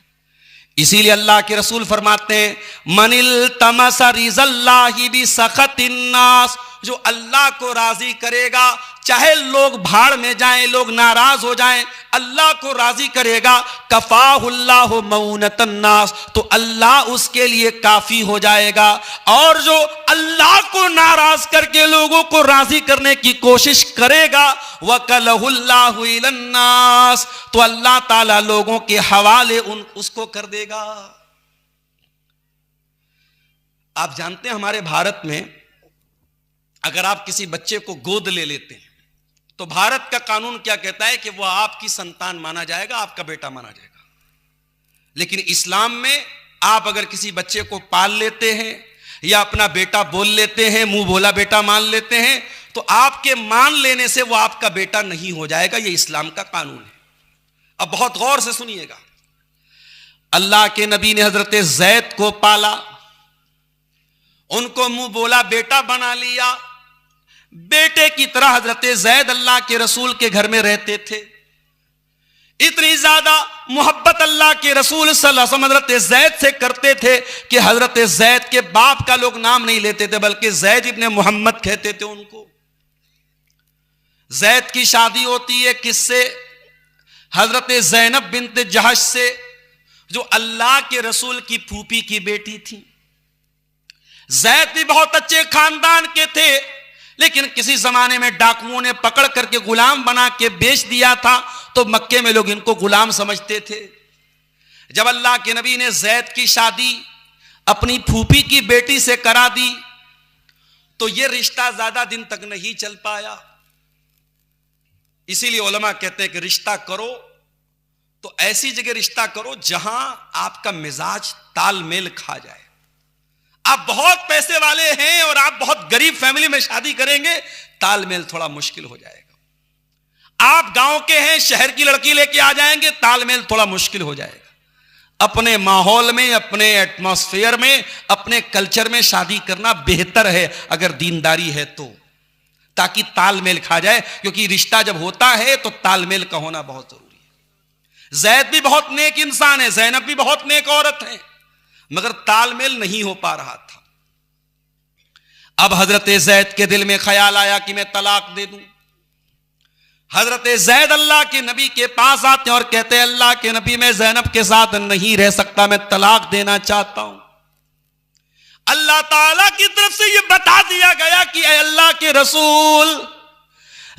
इसीलिए अल्लाह के रसूल फरमाते हैं, मनिल तमसा रिज़ल्लाहि बि सखतिन नास, जो अल्लाह को राजी करेगा, चाहे लोग भाड़ में जाएं, लोग नाराज हो जाएं, अल्लाह को राजी करेगा, कफाहुल्लाहु मऊनतन नास, तो अल्लाह उसके लिए काफी हो जाएगा। और जो अल्लाह को नाराज करके लोगों को राजी करने की कोशिश करेगा, वकलहुल्लाहु इलन नास, तो अल्लाह ताला लोगों के हवाले उसको कर देगा। आप जानते हैं हमारे भारत में अगर आप किसी बच्चे को गोद ले लेते हैं तो भारत का कानून क्या कहता है कि वह आपकी संतान माना जाएगा, आपका बेटा माना जाएगा। लेकिन इस्लाम में आप अगर किसी बच्चे को पाल लेते हैं या अपना बेटा बोल लेते हैं, मुंह बोला बेटा मान लेते हैं, तो आपके मान लेने से वो आपका बेटा नहीं हो जाएगा। ये इस्लाम का कानून है। अब बहुत गौर से सुनिएगा, अल्लाह के नबी ने हजरत ज़ैद को पाला, उनको मुंह बोला बेटा बना लिया। बेटे की तरह हजरत ज़ैद अल्लाह के रसूल के घर में रहते थे। इतनी ज्यादा मोहब्बत अल्लाह के रसूल सल्लल्लाहु अलैहि वसल्लम हजरत ज़ैद से करते थे कि हजरत ज़ैद के बाप का लोग नाम नहीं लेते थे, बल्कि ज़ैद इब्ने मोहम्मद कहते थे उनको। ज़ैद की शादी होती है किससे? हजरत ज़ैनब बिन्त जहश से, जो अल्लाह के रसूल की फूफी की बेटी थी। ज़ैद भी बहुत अच्छे खानदान के थे, लेकिन किसी जमाने में डाकुओं ने पकड़ करके गुलाम बना के बेच दिया था, तो मक्के में लोग इनको गुलाम समझते थे। जब अल्लाह के नबी ने ज़ैद की शादी अपनी फूफी की बेटी से करा दी, तो यह रिश्ता ज्यादा दिन तक नहीं चल पाया। इसीलिए उलमा कहते हैं कि रिश्ता करो तो ऐसी जगह रिश्ता करो जहां आपका मिजाज तालमेल खा जाए। आप बहुत पैसे वाले हैं और आप बहुत गरीब फैमिली में शादी करेंगे, तालमेल थोड़ा मुश्किल हो जाएगा। आप गांव के हैं, शहर की लड़की लेके आ जाएंगे, तालमेल थोड़ा मुश्किल हो जाएगा। अपने माहौल में, अपने एटमॉस्फेयर में, अपने कल्चर में शादी करना बेहतर है अगर दीनदारी है तो, ताकि तालमेल खा जाए। क्योंकि रिश्ता जब होता है तो तालमेल का होना बहुत जरूरी है। ज़ैद भी बहुत नेक इंसान है, ज़ैनब भी बहुत नेक औरत है, मगर तालमेल नहीं हो पा रहा था। अब हजरत ज़ैद के दिल में ख्याल आया कि मैं तलाक दे दूं। हजरत ज़ैद अल्लाह के नबी के पास आते हैं और कहते हैं, अल्लाह के नबी मैं ज़ैनब के साथ नहीं रह सकता, मैं तलाक देना चाहता हूं। अल्लाह ताला की तरफ से यह बता दिया गया कि अल्लाह के रसूल,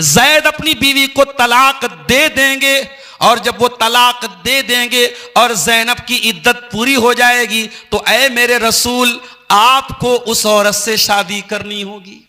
ज़ैद अपनी बीवी को तलाक दे देंगे, और जब वो तलाक दे देंगे और ज़ैनब की इद्दत पूरी हो जाएगी, तो ऐ मेरे रसूल आपको उस औरत से शादी करनी होगी।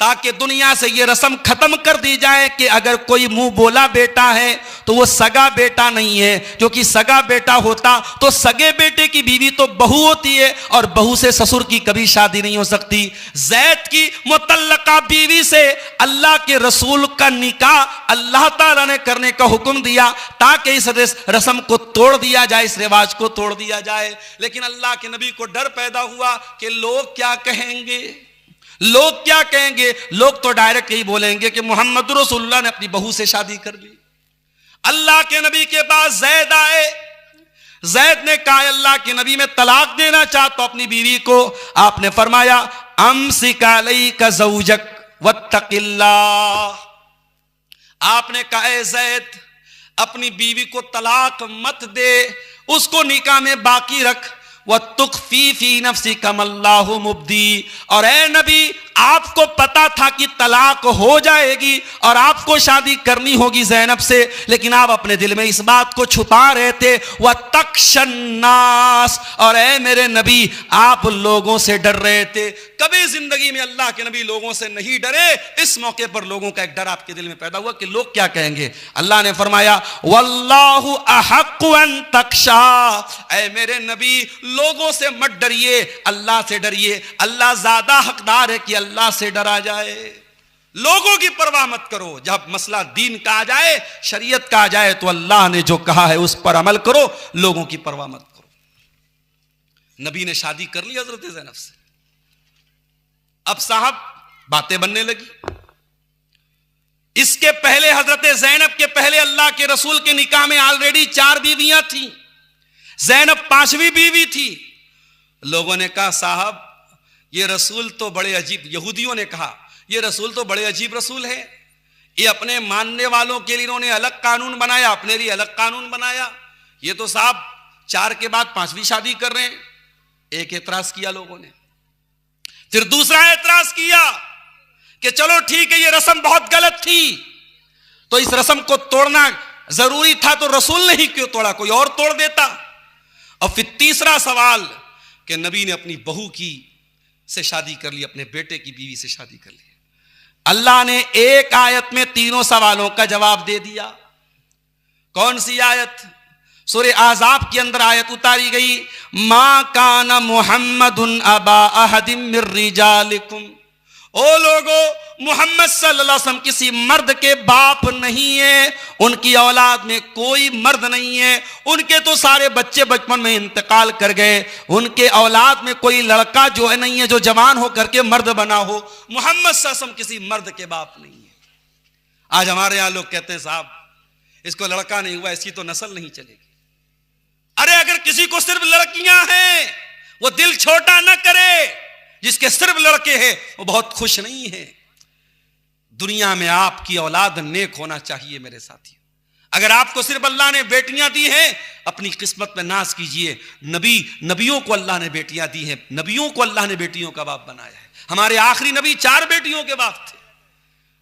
ताकि दुनिया से ये रस्म खत्म कर दी जाए कि अगर कोई मुंह बोला बेटा है तो वो सगा बेटा नहीं है, क्योंकि सगा बेटा होता तो सगे बेटे की बीवी तो बहू होती है और बहू से ससुर की कभी शादी नहीं हो सकती। ज़ैद की मुतल्लका बीवी से अल्लाह के रसूल का निकाह अल्लाह ताला ने करने का हुक्म दिया ताकि इस रस्म को तोड़ दिया जाए, इस रिवाज को तोड़ दिया जाए। लेकिन अल्लाह के नबी को डर पैदा हुआ कि लोग क्या कहेंगे, लोग क्या कहेंगे। लोग तो डायरेक्ट यही बोलेंगे कि मोहम्मद रसूलुल्लाह ने अपनी बहू से शादी कर ली। अल्लाह के नबी के पास ज़ैद आए, ज़ैद ने कहा अल्लाह के नबी मैं तलाक देना चाहता हूं अपनी बीवी को। आपने फरमाया अमसिक अलैका ज़ौजक वत्तक़िल्लाह। आपने कहा ज़ैद अपनी बीवी को तलाक मत दे, उसको निकाह में बाकी रख। वतुख्फी फी नफ्सिका मल्लाहु मुब्दी। और ए नबी आपको पता था कि तलाक हो जाएगी और आपको शादी करनी होगी ज़ैनब से, लेकिन आप अपने दिल में इस बात को छुपा रहे थे। वह तख्शन्नास, और ए मेरे नबी आप लोगों से डर रहे थे। कभी जिंदगी में अल्लाह के नबी लोगों से नहीं डरे, इस मौके पर लोगों का एक डर आपके दिल में पैदा हुआ कि लोग क्या कहेंगे। अल्लाह ने फरमाया वल्लाहु अहक्कु अन तख्शा। ए मेरे नबी लोगों से मत डरिए, अल्लाह से डरिए। अल्लाह ज्यादा हकदार है कि अल्लाह से डरा जाए। लोगों की परवाह मत करो। जब मसला दीन का आ जाए, शरीयत का आ जाए, तो अल्लाह ने जो कहा है उस पर अमल करो, लोगों की परवाह मत करो। नबी ने शादी कर ली हजरत ज़ैनब से। अब साहब बातें बनने लगी। इसके पहले हजरत ज़ैनब के पहले अल्लाह के रसूल के निकाह में ऑलरेडी 4 बीवियां थी, ज़ैनब 5वीं बीवी थी। लोगों ने कहा साहब ये रसूल तो बड़े अजीब, यहूदियों ने कहा ये रसूल तो बड़े अजीब रसूल है, ये अपने मानने वालों के लिए इन्होंने अलग कानून बनाया, अपने लिए अलग कानून बनाया। ये तो साहब 4 के बाद 5वीं शादी कर रहे हैं। एक एतराज किया लोगों ने, फिर दूसरा एतराज किया कि चलो ठीक है ये रस्म बहुत गलत थी, तो इस रस्म को तोड़ना जरूरी था, तो रसूल ने ही क्यों तोड़ा, कोई और तोड़ देता। और फिर तीसरा सवाल कि नबी ने अपनी बहू की से शादी कर ली, अपने बेटे की बीवी से शादी कर ली। अल्लाह ने एक आयत में तीनों सवालों का जवाब दे दिया। कौन सी आयत? सूरह आज़ाब के अंदर आयत उतारी गई, मा काना मुहम्मदुन अबा अहदिम मिर रिजालिकुम। ओ लोगो, मोहम्मद सल्लल्लाहु अलैहि वसल्लम किसी मर्द के बाप नहीं है, उनकी औलाद में कोई मर्द नहीं है, उनके तो सारे बच्चे बचपन में इंतकाल कर गए, उनके औलाद में कोई लड़का जो है नहीं है जो जवान हो करके मर्द बना हो। मोहम्मद सल्लल्लाहु अलैहि वसल्लम किसी मर्द के बाप नहीं है। आज हमारे यहां लोग कहते हैं साहब इसको लड़का नहीं हुआ, इसकी तो नस्ल नहीं चलेगी। अरे अगर किसी को सिर्फ लड़कियां हैं वो दिल छोटा ना करे, जिसके सिर्फ लड़के हैं वो बहुत खुश नहीं है। दुनिया में आपकी औलाद नेक होना चाहिए मेरे साथियों। अगर आपको सिर्फ अल्लाह ने बेटियां दी हैं, अपनी किस्मत में नाज कीजिए। नबियों को अल्लाह ने बेटियां दी हैं, नबियों को अल्लाह ने बेटियों का बाप बनाया है। हमारे आखिरी नबी 4 बेटियों के बाप थे।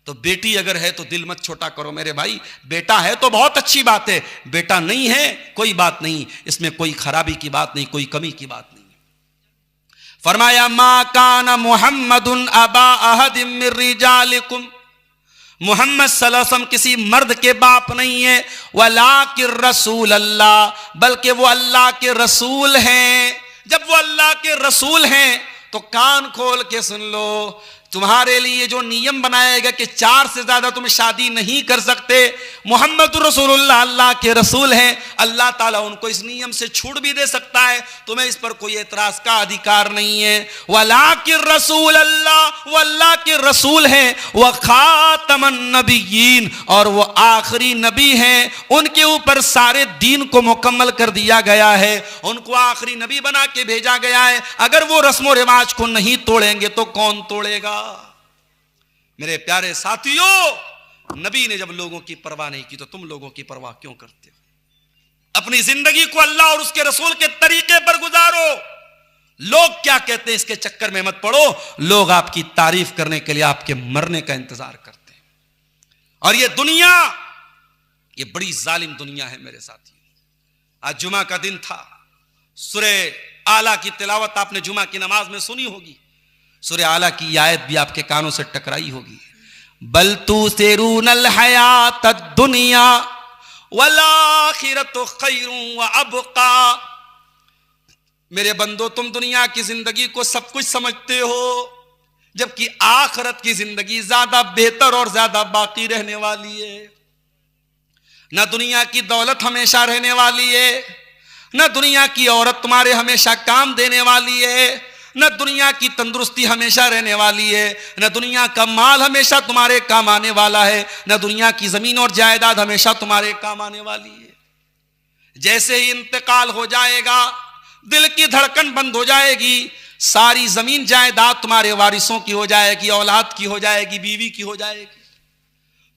तो बेटी अगर है तो दिल मत छोटा करो मेरे भाई। बेटा है तो बहुत अच्छी बात है, बेटा नहीं है कोई बात नहीं, इसमें कोई खराबी की बात नहीं, कोई कमी की बात नहीं। फरमाया मा काना मुहम्मदुन अबा अहदिम मिर रिजालिकुम। मोहम्मद सल्लल्लाहु अलैहि वसल्लम किसी मर्द के बाप नहीं है। वलाकिर रसूल अल्लाह, बल्कि वो अल्लाह के रसूल हैं। जब वो अल्लाह के रसूल हैं तो कान खोल के सुन लो, तुम्हारे लिए जो नियम बनाया गया कि 4 से ज्यादा तुम शादी नहीं कर सकते, मोहम्मद रसूलुल्लाह अल्लाह के रसूल हैं। अल्लाह ताला उनको इस नियम से छूट भी दे सकता है, तुम्हें इस पर कोई एतराज का अधिकार नहीं है। वलाकिर रसूल अल्लाह, वो अल्लाह के रसूल हैं। व खातमन नबिय्यीन, और वो आखिरी नबी हैं, उनके ऊपर सारे दीन को मुकम्मल कर दिया गया है, उनको आखिरी नबी बना के भेजा गया है। अगर वो रस्म रिवाज को नहीं तोड़ेंगे तो कौन तोड़ेगा। मेरे प्यारे साथियों, नबी ने जब लोगों की परवाह नहीं की तो तुम लोगों की परवाह क्यों करते हो। अपनी जिंदगी को अल्लाह और उसके रसूल के तरीके पर गुजारो। लोग क्या कहते हैं इसके चक्कर में मत पड़ो। लोग आपकी तारीफ करने के लिए आपके मरने का इंतजार करते हैं। और ये दुनिया, ये बड़ी जालिम दुनिया है मेरे साथियों। आज जुमा का दिन था, सूरह आला की तिलावत आपने जुमा की नमाज में सुनी होगी। सूरह आला की आयत भी आपके कानों से टकराई होगी। बल तुसिरूनल हयातद दुनिया वल आखिरतु खैरुन व अबका। मेरे बंदो, तुम दुनिया की जिंदगी को सब कुछ समझते हो, जबकि आखिरत की जिंदगी ज्यादा बेहतर और ज्यादा बाकी रहने वाली है। न दुनिया की दौलत हमेशा रहने वाली है, न दुनिया की औरत तुम्हारे हमेशा काम देने वाली है, न दुनिया की तंदुरुस्ती हमेशा रहने वाली है, न दुनिया का माल हमेशा तुम्हारे काम आने वाला है, न दुनिया की जमीन और जायदाद हमेशा तुम्हारे काम आने वाली है। जैसे ही इंतकाल हो जाएगा, दिल की धड़कन बंद हो जाएगी, सारी जमीन जायदाद तुम्हारे वारिसों की हो जाएगी, औलाद की हो जाएगी, बीवी की हो जाएगी।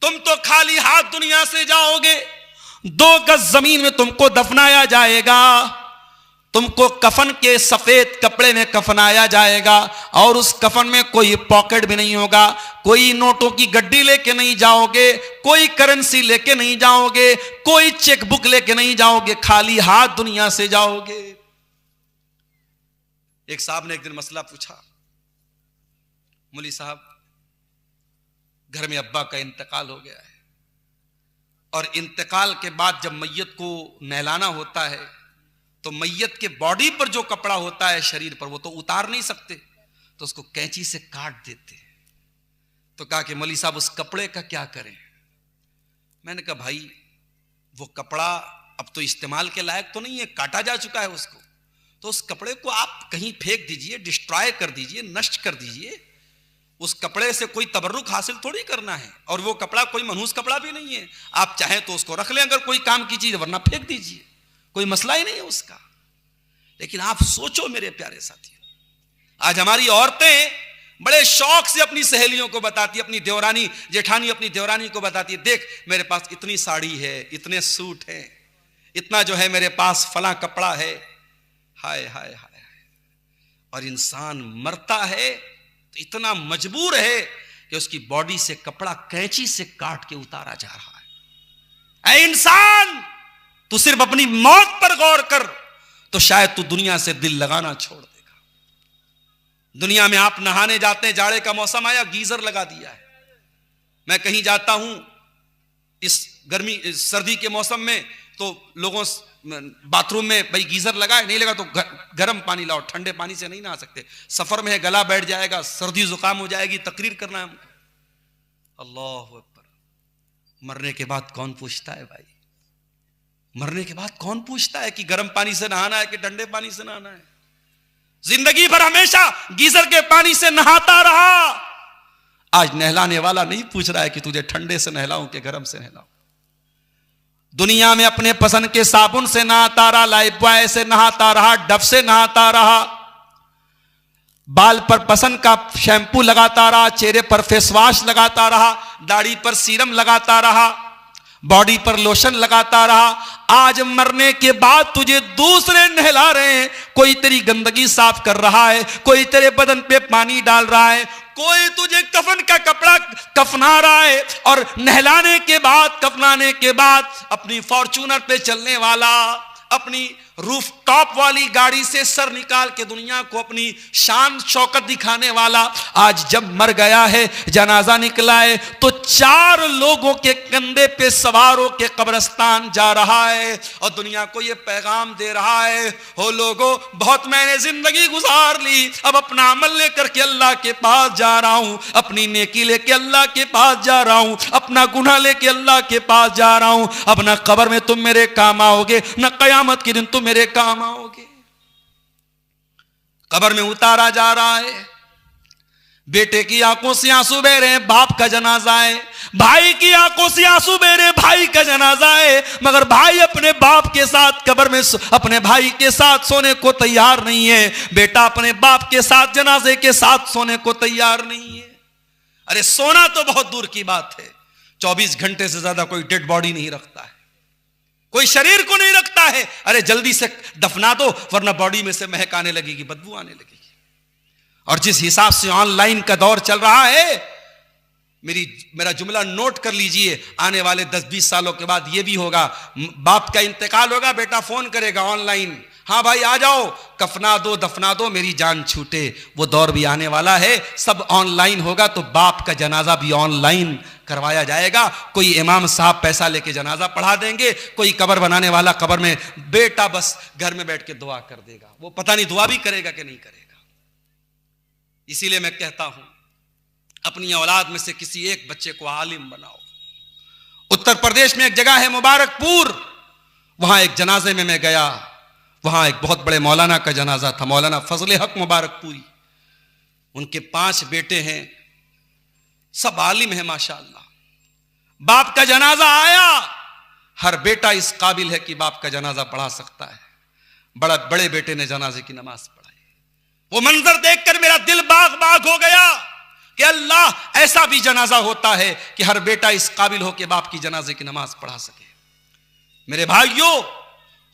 तुम तो खाली हाथ दुनिया से जाओगे। 2 गज जमीन में तुमको दफनाया जाएगा, तुमको कफन के सफेद कपड़े में कफनाया जाएगा, और उस कफन में कोई पॉकेट भी नहीं होगा, कोई नोटों की गड्डी लेके नहीं जाओगे, कोई करेंसी लेके नहीं जाओगे, कोई चेकबुक लेके नहीं जाओगे, खाली हाथ दुनिया से जाओगे। एक साहब ने एक दिन मसला पूछा, मौलवी साहब, घर में अब्बा का इंतकाल हो गया है, और इंतकाल के बाद जब मैयत को नहलाना होता है तो मैयत के बॉडी पर जो कपड़ा होता है शरीर पर, वो तो उतार नहीं सकते, तो उसको कैंची से काट देते। तो कहा कि मौलवी साहब, उस कपड़े का क्या करें? मैंने कहा भाई, वो कपड़ा अब तो इस्तेमाल के लायक तो नहीं है, काटा जा चुका है उसको, तो उस कपड़े को आप कहीं फेंक दीजिए, डिस्ट्रॉय कर दीजिए, नष्ट कर दीजिए। उस कपड़े से कोई तबर्रुक हासिल थोड़ी करना है, और वो कपड़ा कोई मनहूस कपड़ा भी नहीं है। आप चाहें तो उसको रख लें अगर कोई काम की चीज, वरना फेंक दीजिए, कोई मसला ही नहीं है उसका। लेकिन आप सोचो मेरे प्यारे साथियों, आज हमारी औरतें बड़े शौक से अपनी सहेलियों को बताती है, अपनी देवरानी जेठानी अपनी देवरानी को बताती है, देख मेरे पास इतनी साड़ी है, इतने सूट हैं, इतना जो है मेरे पास फला कपड़ा है। हाय हाय हाय। और इंसान मरता है तो इतना मजबूर है कि उसकी बॉडी से कपड़ा कैंची से काट के उतारा जा रहा है। ऐ इंसान, तू सिर्फ अपनी मौत पर गौर कर तो शायद तू दुनिया से दिल लगाना छोड़ देगा। दुनिया में आप नहाने जाते हैं, जाड़े का मौसम आया, गीजर लगा दिया है। मैं कहीं जाता हूं इस सर्दी के मौसम में, तो लोगों बाथरूम में भाई गीजर लगाए, नहीं लगा तो गर्म पानी लाओ, ठंडे पानी से नहीं नहा सकते। सफर में है, गला बैठ जाएगा, सर्दी जुकाम हो जाएगी, तकरीर करना है हमको। अल्लाह अकबर। मरने के बाद कौन पूछता है भाई? मरने के बाद कौन पूछता है कि गर्म पानी से नहाना है कि ठंडे पानी से नहाना है? जिंदगी भर हमेशा गीजर के पानी से नहाता रहा। आज नहलाने वाला नहीं पूछ रहा है कि तुझे ठंडे से नहलाऊं कि गर्म से नहलाऊं। दुनिया में अपने पसंद के साबुन से नहाता रहा, लाइफ बॉय से नहाता रहा, डब से नहाता रहा, बाल पर पसंद का शैम्पू लगाता रहा, चेहरे पर फेस वॉश लगाता रहा, दाढ़ी पर सीरम लगाता रहा, बॉडी पर लोशन लगाता रहा। आज मरने के बाद तुझे दूसरे नहला रहे हैं, कोई तेरी गंदगी साफ कर रहा है, कोई तेरे बदन पे पानी डाल रहा है, कोई तुझे कफन का कपड़ा कफना रहा है, और नहलाने के बाद, कफनाने के बाद अपनी फॉर्च्यूनर पे चलने वाला, अपनी रूफ टॉप वाली गाड़ी से सर निकाल के दुनिया को अपनी शान शौकत दिखाने वाला आज जब मर गया है, जनाजा निकला है, तो 4 लोगों के कंधे पे सवार होकर कब्रिस्तान जा रहा है और दुनिया को ये पैगाम दे रहा है, हो लोगों, बहुत मैंने जिंदगी गुजार ली, अब अपना अमल लेकर के अल्लाह के पास जा रहा हूं, अपनी नेकी लेके अल्लाह के पास जा रहा हूं, अपना गुनाह लेके अल्लाह के पास जा रहा हूं। अब न कब्र में तुम मेरे काम आओगे, न कयामत के दिन तुम मेरे काम आओगे। कब्र में उतारा जा रहा है, बेटे की आंखों से आंसू बह रहे हैं, बाप का जनाजा है, भाई की आंखों से आंसू बह रहे, भाई का जनाजा है, मगर भाई अपने बाप के साथ कब्र में अपने भाई के साथ सोने को तैयार नहीं है, बेटा अपने बाप के साथ जनाजे के साथ सोने को तैयार नहीं है। अरे सोना तो बहुत दूर की बात है, 24 घंटे से ज्यादा कोई डेड बॉडी नहीं रखता है, कोई शरीर को नहीं रखता है। अरे जल्दी से दफना दो वरना बॉडी में से महक आने लगेगी, बदबू आने लगेगी। और जिस हिसाब से ऑनलाइन का दौर चल रहा है, मेरा जुमला नोट कर लीजिए, आने वाले 10-20 सालों के बाद यह भी होगा, बाप का इंतकाल होगा, बेटा फोन करेगा ऑनलाइन, हाँ भाई आ जाओ, कफना दो दफना दो मेरी जान छूटे। वो दौर भी आने वाला है, सब ऑनलाइन होगा, तो बाप का जनाजा भी ऑनलाइन करवाया जाएगा। कोई इमाम साहब पैसा लेके जनाजा पढ़ा देंगे, कोई कब्र बनाने वाला कब्र में बेटा बस घर में बैठ के दुआ कर देगा। वो पता नहीं दुआ भी करेगा कि नहीं करेगा। इसीलिए मैं कहता हूं, अपनी औलाद में से किसी एक बच्चे को आलिम बनाओ। उत्तर प्रदेश में एक जगह है मुबारकपुर, वहां एक जनाजे में मैं गया, वहां एक बहुत बड़े मौलाना का जनाजा था, मौलाना फजले हक मुबारकपुरी। उनके 5 बेटे हैं, सब आलिम है माशाअल्लाह। बाप का जनाजा आया, हर बेटा इस काबिल है कि बाप का जनाजा पढ़ा सकता है। बड़े बेटे ने जनाजे की नमाज पढ़ाई। वो मंजर देखकर मेरा दिल बाग बाग हो गया कि अल्लाह, ऐसा भी जनाजा होता है कि हर बेटा इस काबिल हो कि बाप की जनाजे की नमाज पढ़ा सके। मेरे भाइयों,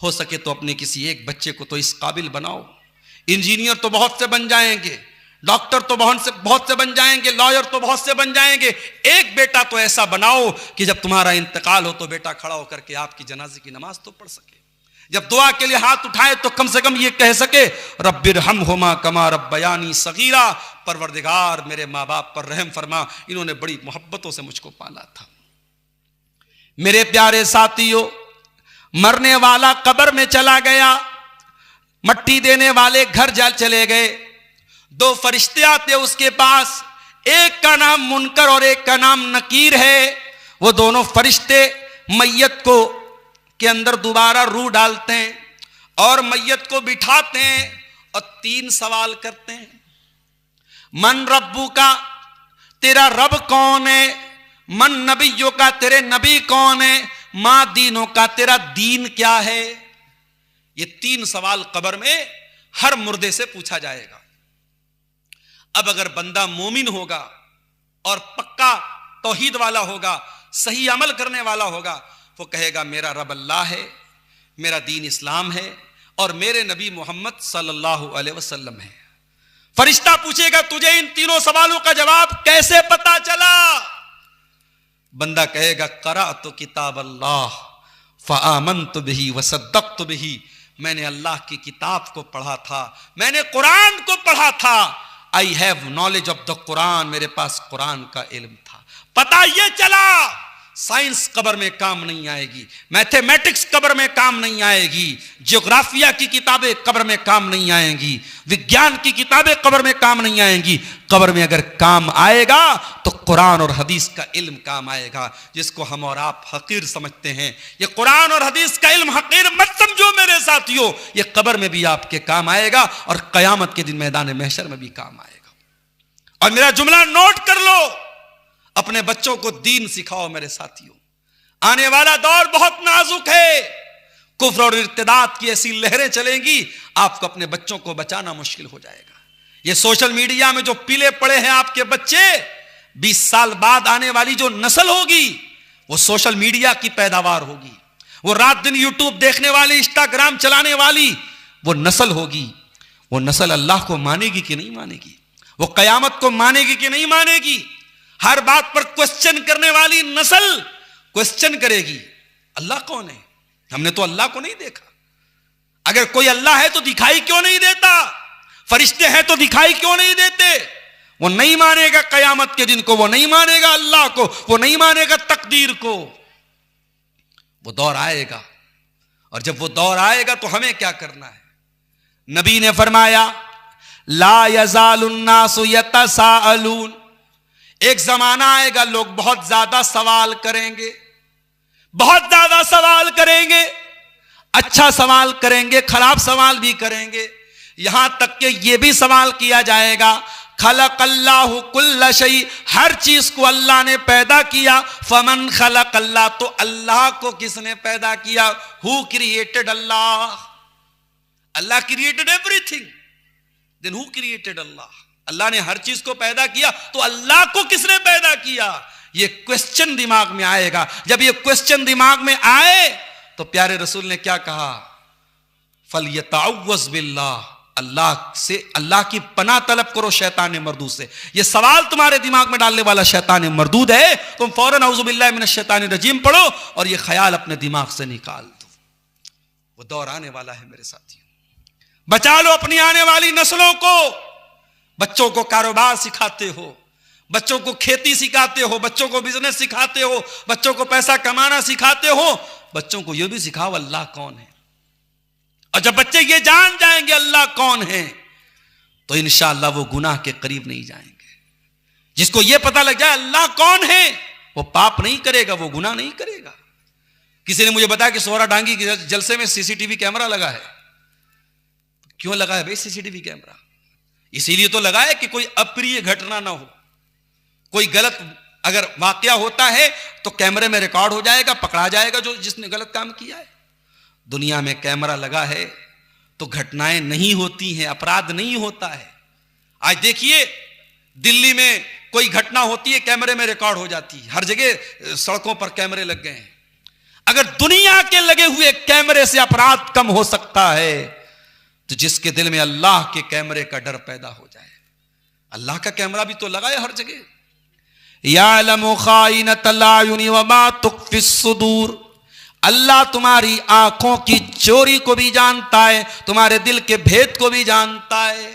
हो सके तो अपने किसी एक बच्चे को तो इस काबिल बनाओ। इंजीनियर तो बहुत से बन जाएंगे, डॉक्टर तो बहुत से बन जाएंगे, लॉयर तो बहुत से बन जाएंगे। एक बेटा तो ऐसा बनाओ कि जब तुम्हारा इंतकाल हो तो बेटा खड़ा होकर के आपकी जनाजे की नमाज तो पढ़ सके। जब दुआ के लिए हाथ उठाए तो कम से कम ये कह सके, रब्बिरहमहुमा कमा रब्बयानी सगीरा, परवरदिगार मेरे माँ बाप पर रहम फरमा, इन्होंने बड़ी मोहब्बतों से मुझको पाला था। मेरे प्यारे साथियों, मरने वाला कब्र में चला गया, मट्टी देने वाले घर जा चले गए। 2 फरिश्ते आते उसके पास, एक का नाम मुनकर और एक का नाम नकीर है। वो दोनों फरिश्ते मैयत को के अंदर दोबारा रूह डालते हैं और मैयत को बिठाते हैं और 3 सवाल करते हैं। मन रब्बू का, तेरा रब कौन है? मन नबियों का, तेरे नबी कौन है? मां दीनों का, तेरा दीन क्या है? ये 3 सवाल कब्र में हर मुर्दे से पूछा जाएगा। अब अगर बंदा मोमिन होगा और पक्का तौहीद वाला होगा, सही अमल करने वाला होगा, वो कहेगा मेरा रब अल्लाह है, मेरा दीन इस्लाम है और मेरे नबी मोहम्मद सल्लल्लाहु अलैहि वसल्लम है। फरिश्ता पूछेगा तुझे इन 3 सवालों का जवाब कैसे पता चला? बंदा कहेगा क़राअतु किताब अल्लाह फ़आमनतु बिही वसद्दक़तु बिही, मैंने अल्लाह की किताब को पढ़ा था, मैंने कुरान को पढ़ा था। I have knowledge of the Quran, मेरे पास कुरान का इल्म था। पता ये चला साइंस कब्र में काम नहीं आएगी, मैथमेटिक्स कब्र में काम नहीं आएगी, ज्योग्राफिया की किताबें कब्र में काम नहीं आएंगी, विज्ञान की किताबें कब्र में काम नहीं आएंगी। कब्र में अगर काम आएगा तो कुरान और हदीस का इल्म काम आएगा, जिसको हम और आप हकीर समझते हैं। ये कुरान और हदीस का इल्म हकीर मत समझो मेरे साथियों, ये कब्र में भी आपके काम आएगा और कयामत के दिन मैदान महशर में भी काम आएगा। और मेरा जुमला नोट कर लो, अपने बच्चों को दीन सिखाओ मेरे साथियों। आने वाला दौर बहुत नाजुक है, कुफ्र और इर्तिदाद की ऐसी लहरें चलेंगी, आपको अपने बच्चों को बचाना मुश्किल हो जाएगा। ये सोशल मीडिया में जो पीले पड़े हैं आपके बच्चे, 20 साल बाद आने वाली जो नस्ल होगी वो सोशल मीडिया की पैदावार होगी। वो रात दिन यूट्यूब देखने वाली, इंस्टाग्राम चलाने वाली वो नस्ल होगी। वो नस्ल अल्लाह को मानेगी कि नहीं मानेगी? वो कयामत को मानेगी कि नहीं मानेगी? हर बात पर क्वेश्चन करने वाली नस्ल क्वेश्चन करेगी, अल्लाह कौन है? हमने तो अल्लाह को नहीं देखा। अगर कोई अल्लाह है तो दिखाई क्यों नहीं देता? फरिश्ते हैं तो दिखाई क्यों नहीं देते? वो नहीं मानेगा कयामत के दिन को, वो नहीं मानेगा अल्लाह को, वो नहीं मानेगा तकदीर को। वो दौर आएगा, और जब वो दौर आएगा तो हमें क्या करना है? नबी ने फरमाया ला यज़ालुन्नासु यतसाअलून, एक जमाना आएगा लोग बहुत ज्यादा सवाल करेंगे, बहुत ज्यादा सवाल करेंगे, अच्छा सवाल करेंगे, खराब सवाल भी करेंगे। यहां तक कि यह भी सवाल किया जाएगा खलक़ल्लाहु कुल्ल शै, हर चीज को अल्लाह ने पैदा किया। फमन खलक़ल्लाह, तो अल्लाह को किसने पैदा किया? Who created Allah? Allah created everything, then who created Allah? अल्लाह ने हर चीज को पैदा किया, तो अल्लाह को किसने पैदा किया? ये क्वेश्चन दिमाग में आएगा। जब ये क्वेश्चन दिमाग में आए तो प्यारे रसूल ने क्या कहा? फलयतअव्वज़ बिल्लाह, अल्लाह से, अल्लाह की पनाह तलब करो शैतान मरदूद से। ये सवाल तुम्हारे दिमाग में डालने वाला शैतान मरदूद है, तुम फौरन औज़ु बिल्लाहि मिनश शैतानिर रजीम पढ़ो और ये ख्याल अपने दिमाग से निकाल दो। वो दौर आने वाला है मेरे साथियों। बचा लो अपनी आने वाली नस्लों को। बच्चों को कारोबार सिखाते हो, बच्चों को खेती सिखाते हो, बच्चों को बिजनेस सिखाते हो, बच्चों को पैसा कमाना सिखाते हो, बच्चों को यह भी सिखाओ अल्लाह कौन है। और जब बच्चे ये जान जाएंगे अल्लाह कौन है, तो इंशाअल्लाह वो गुनाह के करीब नहीं जाएंगे। जिसको ये पता लग जाए अल्लाह कौन है, वो पाप नहीं करेगा, वो गुनाह नहीं करेगा। किसी ने मुझे बताया कि सोहरा डांगी के जलसे में सीसीटीवी कैमरा लगा है। क्यों लगा है भाई सीसीटीवी कैमरा? इसीलिए तो लगा है कि कोई अप्रिय घटना ना हो, कोई गलत अगर वाकया होता है तो कैमरे में रिकॉर्ड हो जाएगा, पकड़ा जाएगा जो जिसने गलत काम किया है। दुनिया में कैमरा लगा है तो घटनाएं नहीं होती हैं, अपराध नहीं होता है। आज देखिए दिल्ली में कोई घटना होती है, कैमरे में रिकॉर्ड हो जाती है। हर जगह सड़कों पर कैमरे लग गए हैं। अगर दुनिया के लगे हुए कैमरे से अपराध कम हो सकता है, तो जिसके दिल में अल्लाह के कैमरे का डर पैदा हो जाए। अल्लाह का कैमरा भी तो लगा है हर जगह। यालमु खाइनतल आयुनि व मा तुख्फी सुदूर, अल्लाह तुम्हारी आंखों की चोरी को भी जानता है, तुम्हारे दिल के भेद को भी जानता है।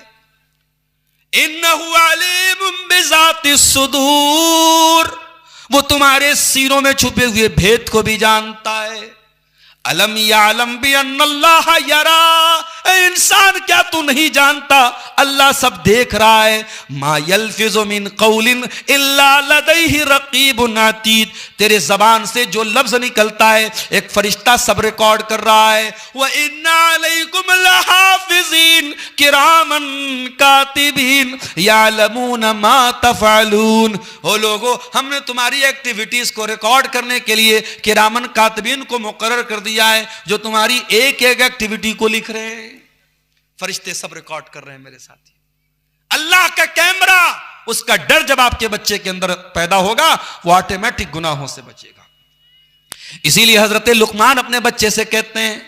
इन्नहु अलीमुम बिज़ाति सुदूर, वो तुम्हारे सीनों में छुपे हुए भेद को भी जानता है। अलम यालम बि अन्नल्लाह यरा, इंसान क्या तू नहीं जानता अल्लाह सब देख रहा है। मा यल्फिज़ु मिन कौलिन इल्ला लदैहि रकीबुन अतीद, तेरे जबान से जो लफ्ज निकलता है एक फरिश्ता सब रिकॉर्ड कर रहा है। व इन्ना अलैकुम लहाफिज़ीन किरामन कातिबीन यालमून मा तफअलून, ओ लोगो हमने तुम्हारी एक्टिविटीज को रिकॉर्ड करने के लिए किरामन कातिबीन को मुकर्रर कर दिया है, जो तुम्हारी एक एक एक्टिविटी को लिख रहे हैं। फरिश्ते सब रिकॉर्ड कर रहे हैं मेरे साथी। अल्लाह का कैमरा, उसका डर जब आपके बच्चे के अंदर पैदा होगा, वो ऑटोमेटिक गुनाहों से बचेगा। इसीलिए हजरत लुकमान अपने बच्चे से कहते हैं,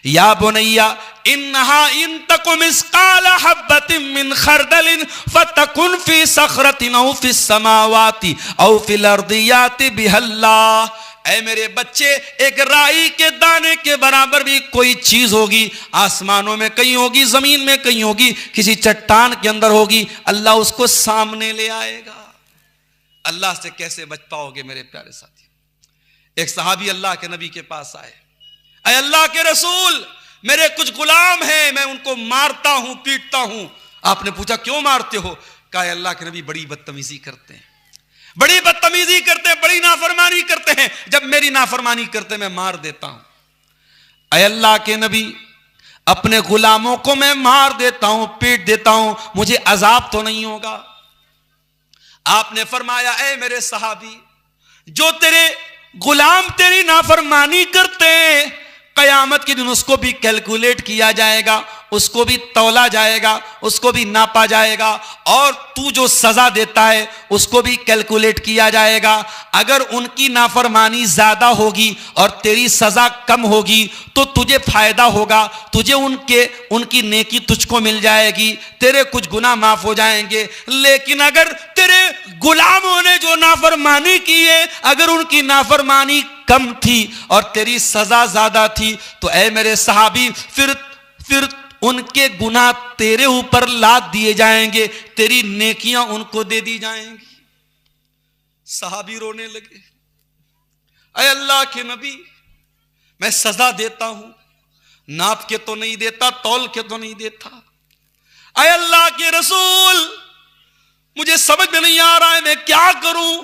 या बुनैया इन्नहा इन तकु मिस्काल हब्बतिन मिन खरदलिन फतकुन फी सखरतिन औ फी समावाति औ फिल अर्दि याति बिहल्लाह, ऐ मेरे बच्चे एक राई के दाने के बराबर भी कोई चीज होगी, आसमानों में कहीं होगी, जमीन में कहीं होगी, किसी चट्टान के अंदर होगी, अल्लाह उसको सामने ले आएगा। अल्लाह से कैसे बच पाओगे मेरे प्यारे साथी? एक सहाबी अल्लाह के नबी के पास आए, ऐ अल्लाह के रसूल मेरे कुछ गुलाम हैं, मैं उनको मारता हूं, पीटता हूं। आपने पूछा क्यों मारते हो? कहा अल्लाह के नबी बड़ी बदतमीजी करते हैं, बड़ी बदतमीजी करते हैं, बड़ी नाफरमानी करते हैं, जब मेरी नाफरमानी करते मैं मार देता हूं। ऐ अल्लाह के नबी अपने गुलामों को मैं मार देता हूं, पीट देता हूं, मुझे अजाब तो नहीं होगा? आपने फरमाया ऐ मेरे सहाबी, जो तेरे गुलाम तेरी नाफरमानी करते हैं, कयामत के दिन उसको भी कैलकुलेट किया जाएगा, उसको भी तौला जाएगा, उसको भी नापा जाएगा, और तू जो सजा देता है उसको भी कैलकुलेट किया जाएगा। अगर उनकी नाफरमानी ज्यादा होगी और तेरी सजा कम होगी तो तुझे फायदा होगा, तुझे उनकी नेकी तुझको मिल जाएगी, तेरे कुछ गुनाह माफ हो जाएंगे। लेकिन अगर तेरे गुलामों ने जो नाफरमानी की है, अगर उनकी नाफरमानी कम थी और तेरी सजा ज्यादा थी, तो ऐ मेरे सहाबी फिर उनके गुनाह तेरे ऊपर लाद दिए जाएंगे, तेरी नेकियां उनको दे दी जाएंगी। सहाबी रोने लगे, ऐ अल्लाह के नबी मैं सजा देता हूं, नाप के तो नहीं देता, तौल के तो नहीं देता। ऐ अल्लाह के रसूल मुझे समझ में नहीं आ रहा है मैं क्या करूं,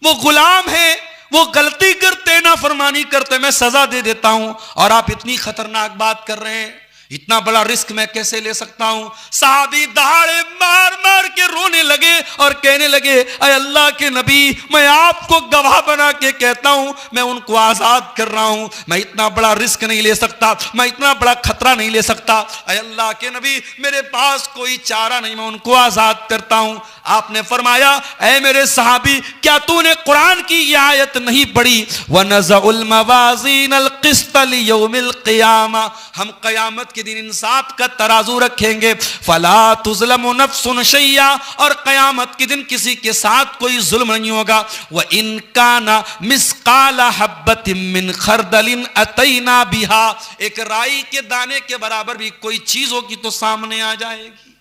वो गुलाम है, वो गलती करते, नाफरमानी करते, मैं सजा दे देता हूं, और आप इतनी खतरनाक बात कर रहे हैं, इतना बड़ा रिस्क मैं कैसे ले सकता हूं? साहबी दहाड़े मार मार के रोने लगे और कहने लगे, अय अल्लाह के नबी मैं आपको गवाह बना के कहता हूं, मैं उनको आजाद कर रहा हूं, मैं इतना बड़ा रिस्क नहीं ले सकता, मैं इतना बड़ा खतरा नहीं ले सकता। अय अल्लाह के नबी मेरे पास कोई चारा नहीं, मैं उनको आजाद करता हूं। आपने फरमाया, ऐ मेरे सहाबी क्या तूने कुरान की ये आयत नहीं पढ़ी, वनज़उल मवाज़ीनल क़िस्त लियौमिल क़ियामा, हम क़यामत के दिन इंसाफ का तराजू रखेंगे। फला तुज़लमु नफ्सुन शैया, और क़यामत के दिन किसी के साथ कोई जुल्म नहीं होगा। व इन काना मिस्काला हब्बतिन मिन खरदलिन अतैना बिहा, एक राई के दाने के बराबर भी कोई चीज होगी तो सामने आ जाएगी।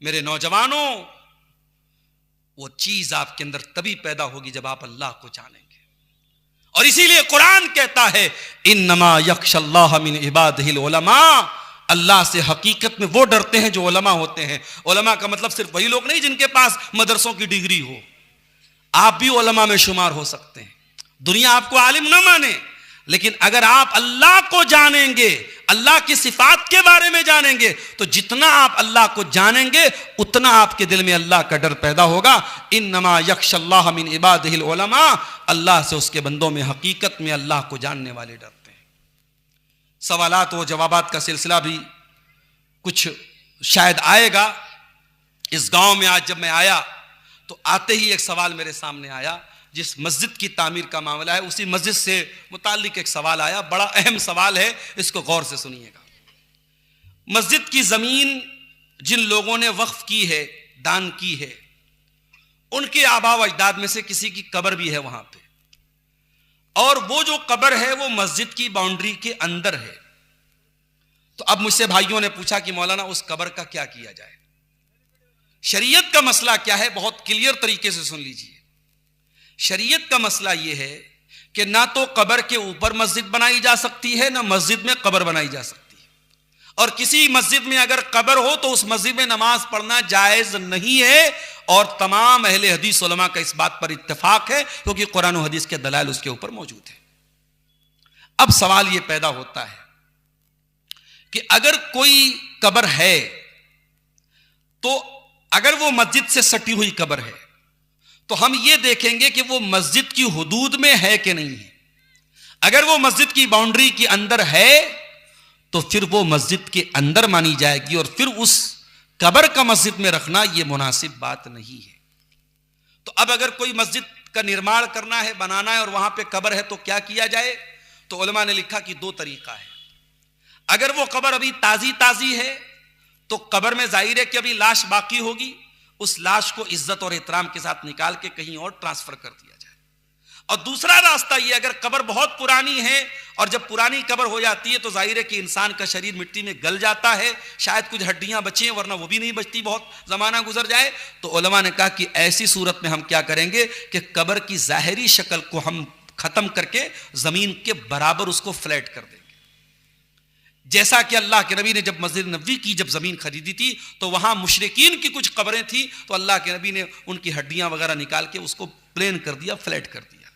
मेरे नौजवानों, वो चीज आपके अंदर तभी पैदा होगी जब आप अल्लाह को जानेंगे। और इसीलिए कुरान कहता है इन्नमा यख्शल्लाह मिन इबादिहिल उलमा, अल्लाह से हकीकत में वो डरते हैं जो उलमा होते हैं। उलमा का मतलब सिर्फ वही लोग नहीं जिनके पास मदरसों की डिग्री हो, आप भी उलमा में शुमार हो सकते हैं। दुनिया आपको आलिम ना माने, लेकिन अगर आप अल्लाह को जानेंगे, अल्लाह की सिफात के बारे में जानेंगे, तो जितना आप अल्लाह को जानेंगे उतना आपके दिल में अल्लाह का डर पैदा होगा। इन्नमा यख्शल्लाह मिन इबादिहिल उलमा, अल्लाह से उसके बंदों में हकीकत में अल्लाह को जानने वाले डरते हैं। सवालात व जवाबात का सिलसिला भी कुछ शायद आएगा। इस गांव में आज जब मैं आया तो आते ही एक सवाल मेरे सामने आया। जिस मस्जिद की तामीर का मामला है, उसी मस्जिद से मुताल्लिक एक सवाल आया, बड़ा अहम सवाल है, इसको गौर से सुनिएगा। मस्जिद की जमीन जिन लोगों ने वक्फ की है, दान की है, उनके आबा व अजदाद में से किसी की कब्र भी है वहां पे, और वो जो कब्र है वो मस्जिद की बाउंड्री के अंदर है। तो अब मुझसे भाइयों ने पूछा कि मौलाना उस कब्र का क्या किया जाए। शरीयत का मसला क्या है, बहुत क्लियर तरीके से सुन लीजिए। शरीयत का मसला यह है कि ना तो कब्र के ऊपर मस्जिद बनाई जा सकती है, ना मस्जिद में कब्र बनाई जा सकती है। और किसी मस्जिद में अगर कब्र हो तो उस मस्जिद में नमाज पढ़ना जायज नहीं है, और तमाम अहले हदीस उलमा का इस बात पर इत्तेफाक है, क्योंकि कुरान और हदीस के दलाइल उसके ऊपर मौजूद है। अब सवाल यह पैदा होता है कि अगर कोई कब्र है, तो अगर वो मस्जिद से सटी हुई कब्र है, तो हम ये देखेंगे कि वो मस्जिद की हुदूद में है कि नहीं है। अगर वो मस्जिद की बाउंड्री के अंदर है तो फिर वो मस्जिद के अंदर मानी जाएगी, और फिर उस कब्र का मस्जिद में रखना यह मुनासिब बात नहीं है। तो अब अगर कोई मस्जिद का निर्माण करना है, बनाना है, और वहां पे कब्र है, तो क्या किया जाए। तो उलमा ने लिखा कि दो तरीका है। अगर वो कब्र अभी ताजी ताजी है तो कब्र में जाहिर है कि अभी लाश बाकी होगी, उस लाश को इज्जत और एहतराम के साथ निकाल के कहीं और ट्रांसफर कर दिया जाए। और दूसरा रास्ता यह, अगर कब्र बहुत पुरानी है, और जब पुरानी कब्र हो जाती है तो जाहिर है कि इंसान का शरीर मिट्टी में गल जाता है, शायद कुछ हड्डियां बची, वरना वो भी नहीं बचती, बहुत जमाना गुजर जाए। तो उलमा ने कहा कि ऐसी सूरत में हम क्या करेंगे कि कब्र की जाहिरी शक्ल को हम खत्म करके जमीन के बराबर उसको फ्लैट कर देंगे। जैसा कि अल्लाह के नबी ने जब मस्जिद नबवी की जब जमीन खरीदी थी तो वहां मुशरिकीन की कुछ कब्रें थी, तो अल्लाह के नबी ने उनकी हड्डियां वगैरह निकाल के उसको प्लेन कर दिया, फ्लैट कर दिया।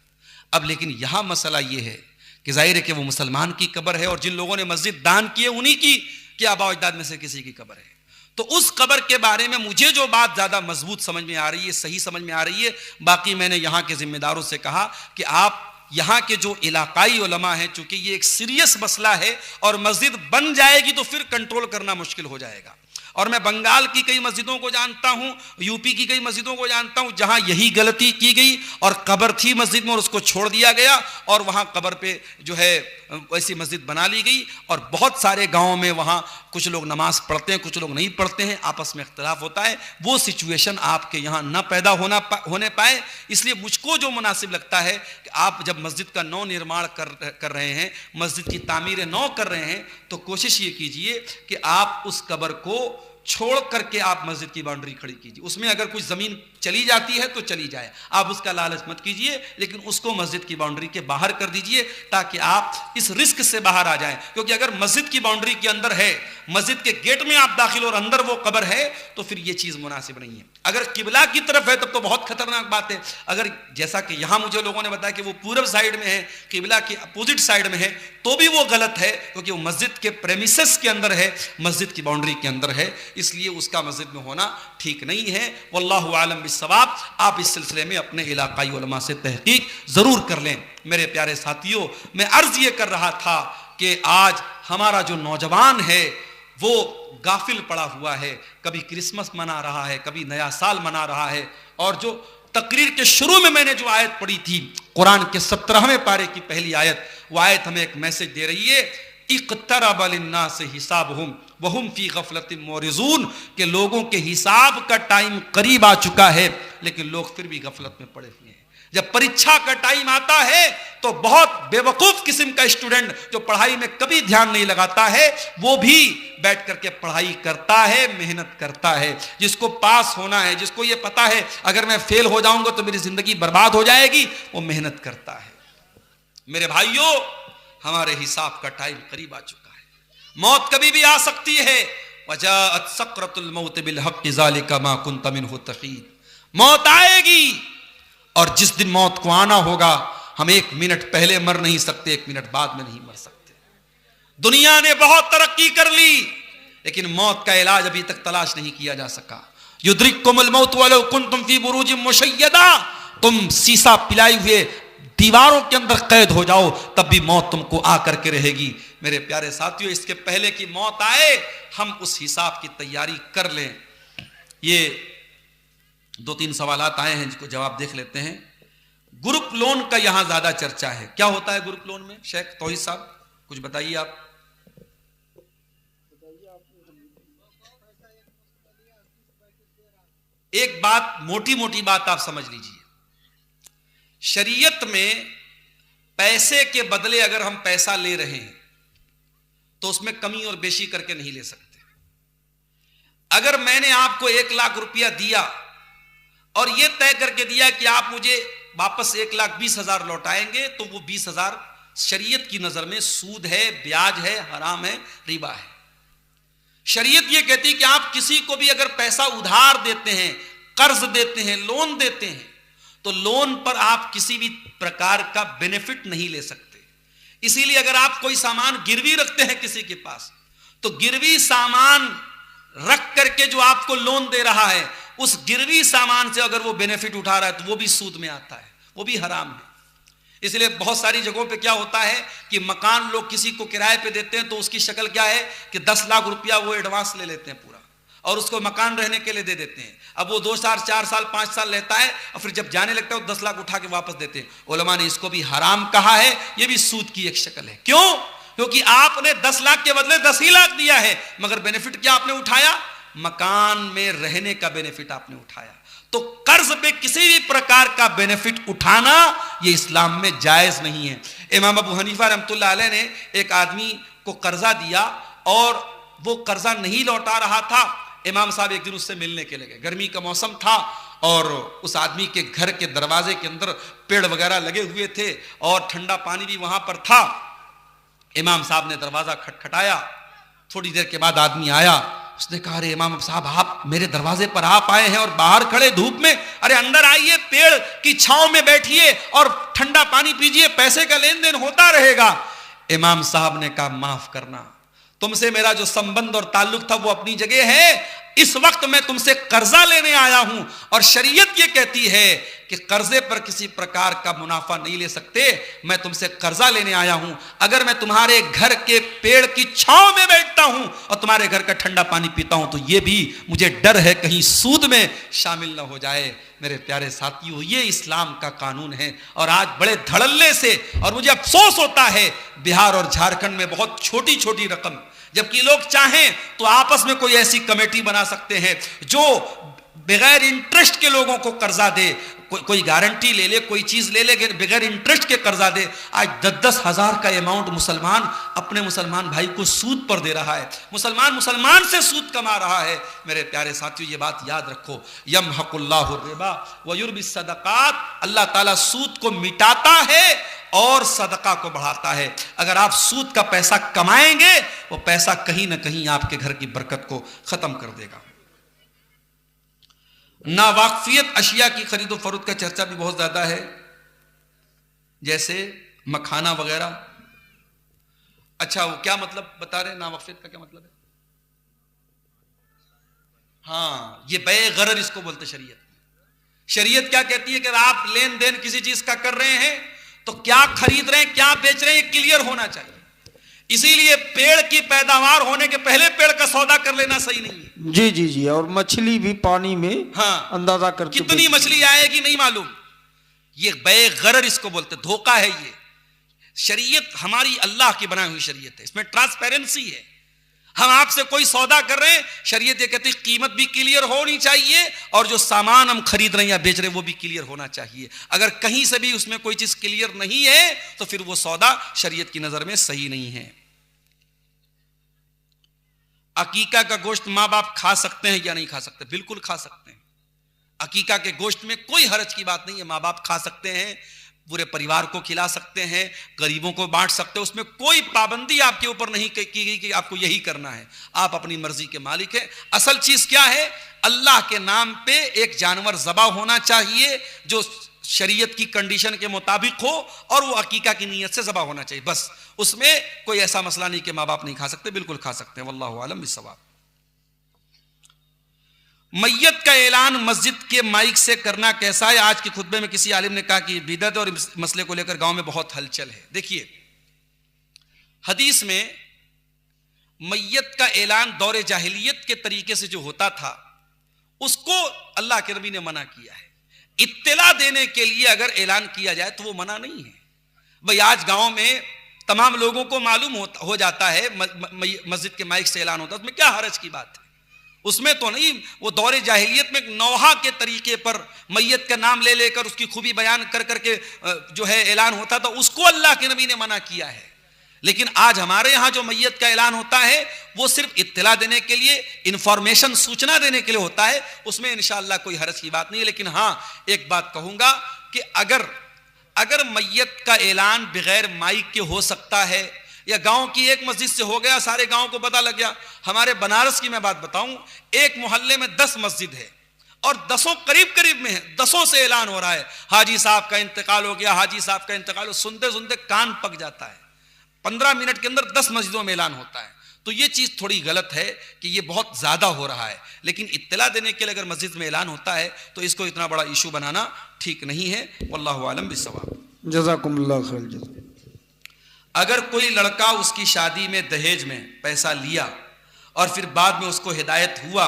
अब लेकिन यहां मसला यह है कि जाहिर है कि वो मुसलमान की कब्र है, और जिन लोगों ने मस्जिद दान की है उन्हीं की कि आबा अजदाद में से किसी की कब्र है। तो उस कब्र के बारे में मुझे जो बात ज्यादा मजबूत समझ में आ रही है, सही समझ में आ रही है, बाकी मैंने यहां के जिम्मेदारों से कहा कि आप यहाँ के जो इलाकाई उलमा हैं, चूंकि ये एक सीरियस मसला है और मस्जिद बन जाएगी तो फिर कंट्रोल करना मुश्किल हो जाएगा। और मैं बंगाल की कई मस्जिदों को जानता हूं, यूपी की कई मस्जिदों को जानता हूं, जहां यही गलती की गई और कब्र थी मस्जिद में और उसको छोड़ दिया गया, और वहां कब्र पे जो है वैसी मस्जिद बना ली गई। और बहुत सारे गांवों में वहां कुछ लोग नमाज पढ़ते हैं, कुछ लोग नहीं पढ़ते हैं, आपस में इख्तिलाफ होता है। वो सिचुएशन आपके यहाँ न पैदा होने पाए, इसलिए मुझको जो मुनासिब लगता है कि आप जब मस्जिद का नौ निर्माण कर रहे हैं, मस्जिद की तामीर नौ कर रहे हैं, तो कोशिश ये कीजिए कि आप उस कब्र को छोड़ करके आप मस्जिद की बाउंड्री खड़ी कीजिए। उसमें अगर कुछ जमीन चली जाती है तो चली जाए, आप उसका लालच मत कीजिए, लेकिन उसको मस्जिद की बाउंड्री के बाहर कर दीजिए ताकि आप इस रिस्क से बाहर आ जाएं। क्योंकि अगर मस्जिद की बाउंड्री के अंदर है, मस्जिद के गेट में आप दाखिल और अंदर वो कब्र है, तो फिर ये चीज मुनासिब नहीं है। अगर किबला की तरफ है तब तो बहुत खतरनाक बात है। अगर जैसा कि यहां मुझे लोगों ने बताया कि वो पूरब साइड में है, किबला के अपोजिट साइड में है, तो भी वो गलत है, क्योंकि वो मस्जिद के प्रेमिसेस के अंदर है, मस्जिद की बाउंड्री के अंदर है, इसलिए उसका मस्जिद में होना ठीक नहीं है। वल्लाहु आलम बिस्सवाब। आप इस सिलसिले में अपने इलाकाई उलमा से तहकीक जरूर कर लें। मेरे प्यारे साथियों, मैं अर्ज ये कर रहा था कि आज हमारा जो नौजवान है वो गाफिल पड़ा हुआ है, कभी क्रिसमस मना रहा है, कभी नया साल मना रहा है। और जो तकरीर के शुरू में मैंने जो आयत पढ़ी थी, कुरान के 17वें पारे की पहली आयत, वो आयत हमें एक मैसेज दे रही है। इक़्तरब लिन्नास हिसाबहुम वहुम फी गफलतिन मोरिजून, के लोगों के हिसाब का टाइम करीब आ चुका है लेकिन लोग फिर भी गफलत में पड़े हुए हैं। जब परीक्षा का टाइम आता है तो बहुत बेवकूफ किस्म का स्टूडेंट जो पढ़ाई में कभी ध्यान नहीं लगाता है वो भी बैठ करके पढ़ाई करता है, मेहनत करता है। जिसको पास होना है, जिसको ये पता है अगर मैं फेल हो जाऊंगा तो मेरी जिंदगी बर्बाद हो जाएगी, वो मेहनत करता है। मेरे भाइयों, हमारे हिसाब का टाइम करीब आ चुका है। मौत कभी भी आ सकती है। वजाअत सकरतुल मौत बिल हक़्क़ि ज़ालिका मा कुन्त मिन्हु तहीद। मौत आएगी और जिस दिन मौत को आना होगा हम 1 मिनट पहले मर नहीं सकते, 1 मिनट बाद में नहीं मर सकते। दुनिया ने बहुत तरक्की कर ली लेकिन मौत का इलाज अभी तक तलाश नहीं किया जा सका। युद्रिकुमुल मौत वलौ कुन्तुम फी बुरूजिम मुशय्यदा, तुम शीशा पिलाई हुए दीवारों के अंदर कैद हो जाओ तब भी मौत तुमको आकर के रहेगी। मेरे प्यारे साथियों, इसके पहले कि मौत आए हम उस हिसाब की तैयारी कर लें। ये 2-3 सवालात आए हैं जिसको जवाब देख लेते हैं। ग्रुप लोन का यहां ज्यादा चर्चा है, क्या होता है ग्रुप लोन में? शेख तौहीद साहब कुछ बताइए आप। एक बात, मोटी मोटी बात आप समझ लीजिए, शरीयत में पैसे के बदले अगर हम पैसा ले रहे हैं तो उसमें कमी और बेशी करके नहीं ले सकते। अगर मैंने आपको 1 लाख रुपया दिया और यह तय करके दिया कि आप मुझे वापस 1,20,000 लौटाएंगे तो वो 20,000 शरीयत की नजर में सूद है, ब्याज है, हराम है, रिबा है। शरीयत ये कहती है कि आप किसी को भी अगर पैसा उधार देते हैं, कर्ज देते हैं, लोन देते हैं तो लोन पर आप किसी भी प्रकार का बेनिफिट नहीं ले सकते। इसीलिए अगर आप कोई सामान गिरवी रखते हैं किसी के पास तो गिरवी सामान रख करके जो आपको लोन दे रहा है उस गिरवी सामान से अगर वो बेनिफिट उठा रहा है तो वो भी सूद में आता है, वो भी हराम है। इसलिए बहुत सारी जगहों पे क्या होता है कि मकान लोग किसी को किराए पे देते हैं तो उसकी शक्ल क्या है कि 10 लाख रुपया वो एडवांस ले लेते हैं पूरा और उसको मकान रहने के लिए दे देते हैं। अब वो 2 साल, 4 साल, 5 साल रहता है और फिर जब जाने लगता है वो 10 लाख उठा के वापस देते हैं। उलमा ने इसको भी हराम कहा है, ये भी सूद की एक शक्ल है। क्यों? क्योंकि आपने 10 लाख के बदले 10 ही लाख दिया है मगर बेनिफिट क्या आपने उठाया? मकान में रहने का बेनिफिट आपने उठाया। तो कर्ज पे किसी भी प्रकार का बेनिफिट उठाना ये इस्लाम में जायज नहीं है। इमाम अबू हनीफा रहमतुल्लाह अलैह ने एक आदमी को कर्जा दिया और वो कर्जा नहीं लौटा रहा था। इमाम साहब एक दिन उससे मिलने के लिए गए, गर्मी का मौसम था और उस आदमी के घर के दरवाजे के अंदर पेड़ वगैरह लगे हुए थे और ठंडा पानी भी वहां पर था। इमाम साहब ने दरवाजा खटखटाया, थोड़ी देर के बाद आदमी आया। उसने कहा, अरे इमाम साहब आप मेरे दरवाजे पर आप आए हैं और बाहर खड़े धूप में, अरे अंदर आइए, पेड़ की छांव में बैठिए और ठंडा पानी पीजिए, पैसे का लेन देन होता रहेगा। इमाम साहब ने कहा, माफ करना, तुमसे मेरा जो संबंध और ताल्लुक था वो अपनी जगह है, इस वक्त मैं तुमसे कर्जा लेने आया हूं और शरीयत ये कहती है कि कर्जे पर किसी प्रकार का मुनाफा नहीं ले सकते। मैं तुमसे कर्जा लेने आया हूं। अगर मैं तुम्हारे घर के पेड़ की छांव में बैठता हूं और तुम्हारे घर का ठंडा पानी पीता हूं तो ये भी मुझे डर है कहीं सूद में शामिल ना हो जाए। मेरे प्यारे साथियों, ये इस्लाम का कानून है और आज बड़े धड़ल्ले से, और मुझे अफसोस होता है बिहार और झारखंड में बहुत छोटी छोटी रकम, जबकि लोग चाहें तो आपस में कोई ऐसी कमेटी बना सकते हैं जो बगैर इंटरेस्ट के लोगों को कर्जा दे, कोई गारंटी ले ले, कोई चीज ले ले, बगैर इंटरेस्ट के कर्जा दे। आज 10-10 हजार का अमाउंट मुसलमान अपने मुसलमान भाई को सूद पर दे रहा है, मुसलमान से सूद कमा रहा है। मेरे प्यारे साथियों, ये बात याद रखो, यमहकुल्लाहु रिबा व युर्बिस सदकात, अल्लाह ताला सूद को मिटाता है और सदका को बढ़ाता है। अगर आप सूद का पैसा कमाएंगे वो पैसा कहीं ना कहीं आपके घर की बरकत को खत्म कर देगा। नावाकफियत अशिया की खरीदो फरोख्त का चर्चा भी बहुत ज्यादा है, जैसे मखाना वगैरह। अच्छा, वो क्या मतलब बता रहे हैं, नावाकफियत का क्या मतलब है? हाँ, ये बे गरर इसको बोलते शरीयत। शरीयत क्या कहती है कि आप लेन देन किसी चीज का कर रहे हैं तो क्या खरीद रहे हैं, क्या बेच रहे हैं, ये क्लियर होना चाहिए। इसीलिए पेड़ की पैदावार होने के पहले पेड़ का सौदा कर लेना सही नहीं है। जी जी जी, और मछली भी पानी में हाँ, अंदाजा करके कितनी मछली आएगी नहीं मालूम, ये बे गरर इसको बोलते, धोखा है ये। शरीयत हमारी अल्लाह की बनाई हुई शरीयत है, इसमें ट्रांसपेरेंसी है। हम आपसे कोई सौदा कर रहे हैं, शरीयत ये कहती है कीमत भी क्लियर होनी चाहिए और जो सामान हम खरीद रहे हैं या बेच रहे हैं वो भी क्लियर होना चाहिए। अगर कहीं से भी उसमें कोई चीज क्लियर नहीं है तो फिर वो सौदा शरीयत की नजर में सही नहीं है। अकीका का गोश्त माँ बाप खा सकते हैं या नहीं खा सकते? बिल्कुल खा सकते हैं। अकीका के गोश्त में कोई हर्ज की बात नहीं है, माँ बाप खा सकते हैं, पूरे परिवार को खिला सकते हैं, गरीबों को बांट सकते हैं, उसमें कोई पाबंदी आपके ऊपर नहीं की गई कि आपको यही करना है, आप अपनी मर्जी के मालिक हैं। असल चीज क्या है? अल्लाह के नाम पे एक जानवर ज़बा होना चाहिए जो शरीयत की कंडीशन के मुताबिक हो और वो अकीका की नीयत से ज़बा होना चाहिए, बस। उसमें कोई ऐसा मसला नहीं कि माँ बाप नहीं खा सकते, बिल्कुल खा सकते हैं। वल्लाहु आलम बिस्सवाब। मैयत का ऐलान मस्जिद के माइक से करना कैसा है? आज के खुतबे में किसी आलिम ने कहा कि बिदअत और इस मसले को लेकर गांव में बहुत हलचल है। देखिए, हदीस में मैयत का ऐलान दौरे जाहिलियत के तरीके से जो होता था उसको अल्लाह के नबी ने मना किया है। इत्तला देने के लिए अगर ऐलान किया जाए तो वो मना नहीं है। भाई आज गांव में तमाम लोगों को मालूम हो जाता है मस्जिद के माइक से ऐलान होता है, उसमें क्या हरज की बात है? उसमें तो नहीं। वो दौरे जाहिलियत में नौहा के तरीके पर मैयत का नाम ले लेकर उसकी खूबी बयान कर करके जो है ऐलान होता था, उसको अल्लाह के नबी ने मना किया है। लेकिन आज हमारे यहाँ जो मैयत का ऐलान होता है वो सिर्फ इत्तला देने के लिए, इंफॉर्मेशन, सूचना देने के लिए होता है, उसमें इंशाअल्लाह कोई हरज की बात नहीं है। लेकिन हाँ, एक बात कहूंगा कि अगर मैयत का ऐलान बगैर माइक के हो सकता है या गांव की एक मस्जिद से हो गया, सारे गांव को पता लग गया। हमारे बनारस की मैं बात बताऊं, एक मोहल्ले में 10 मस्जिद है और 10 करीब करीब में है, 10 से ऐलान हो रहा है हाजी साहब का इंतकाल हो गया, हाजी साहब का इंतकाल हो। सुनते सुनते कान पक जाता है। 15 मिनट के अंदर 10 मस्जिदों में ऐलान होता है। तो ये चीज थोड़ी गलत है कि ये बहुत ज्यादा हो रहा है। लेकिन इत्तला देने के लिए अगर मस्जिद में ऐलान होता है तो इसको इतना बड़ा इशू बनाना ठीक नहीं है। वल्लाहु आलम बिस्सवाब। जज़ाकुमुल्लाह खैर जज़ा। अगर कोई लड़का उसकी शादी में दहेज में पैसा लिया और फिर बाद में उसको हिदायत हुआ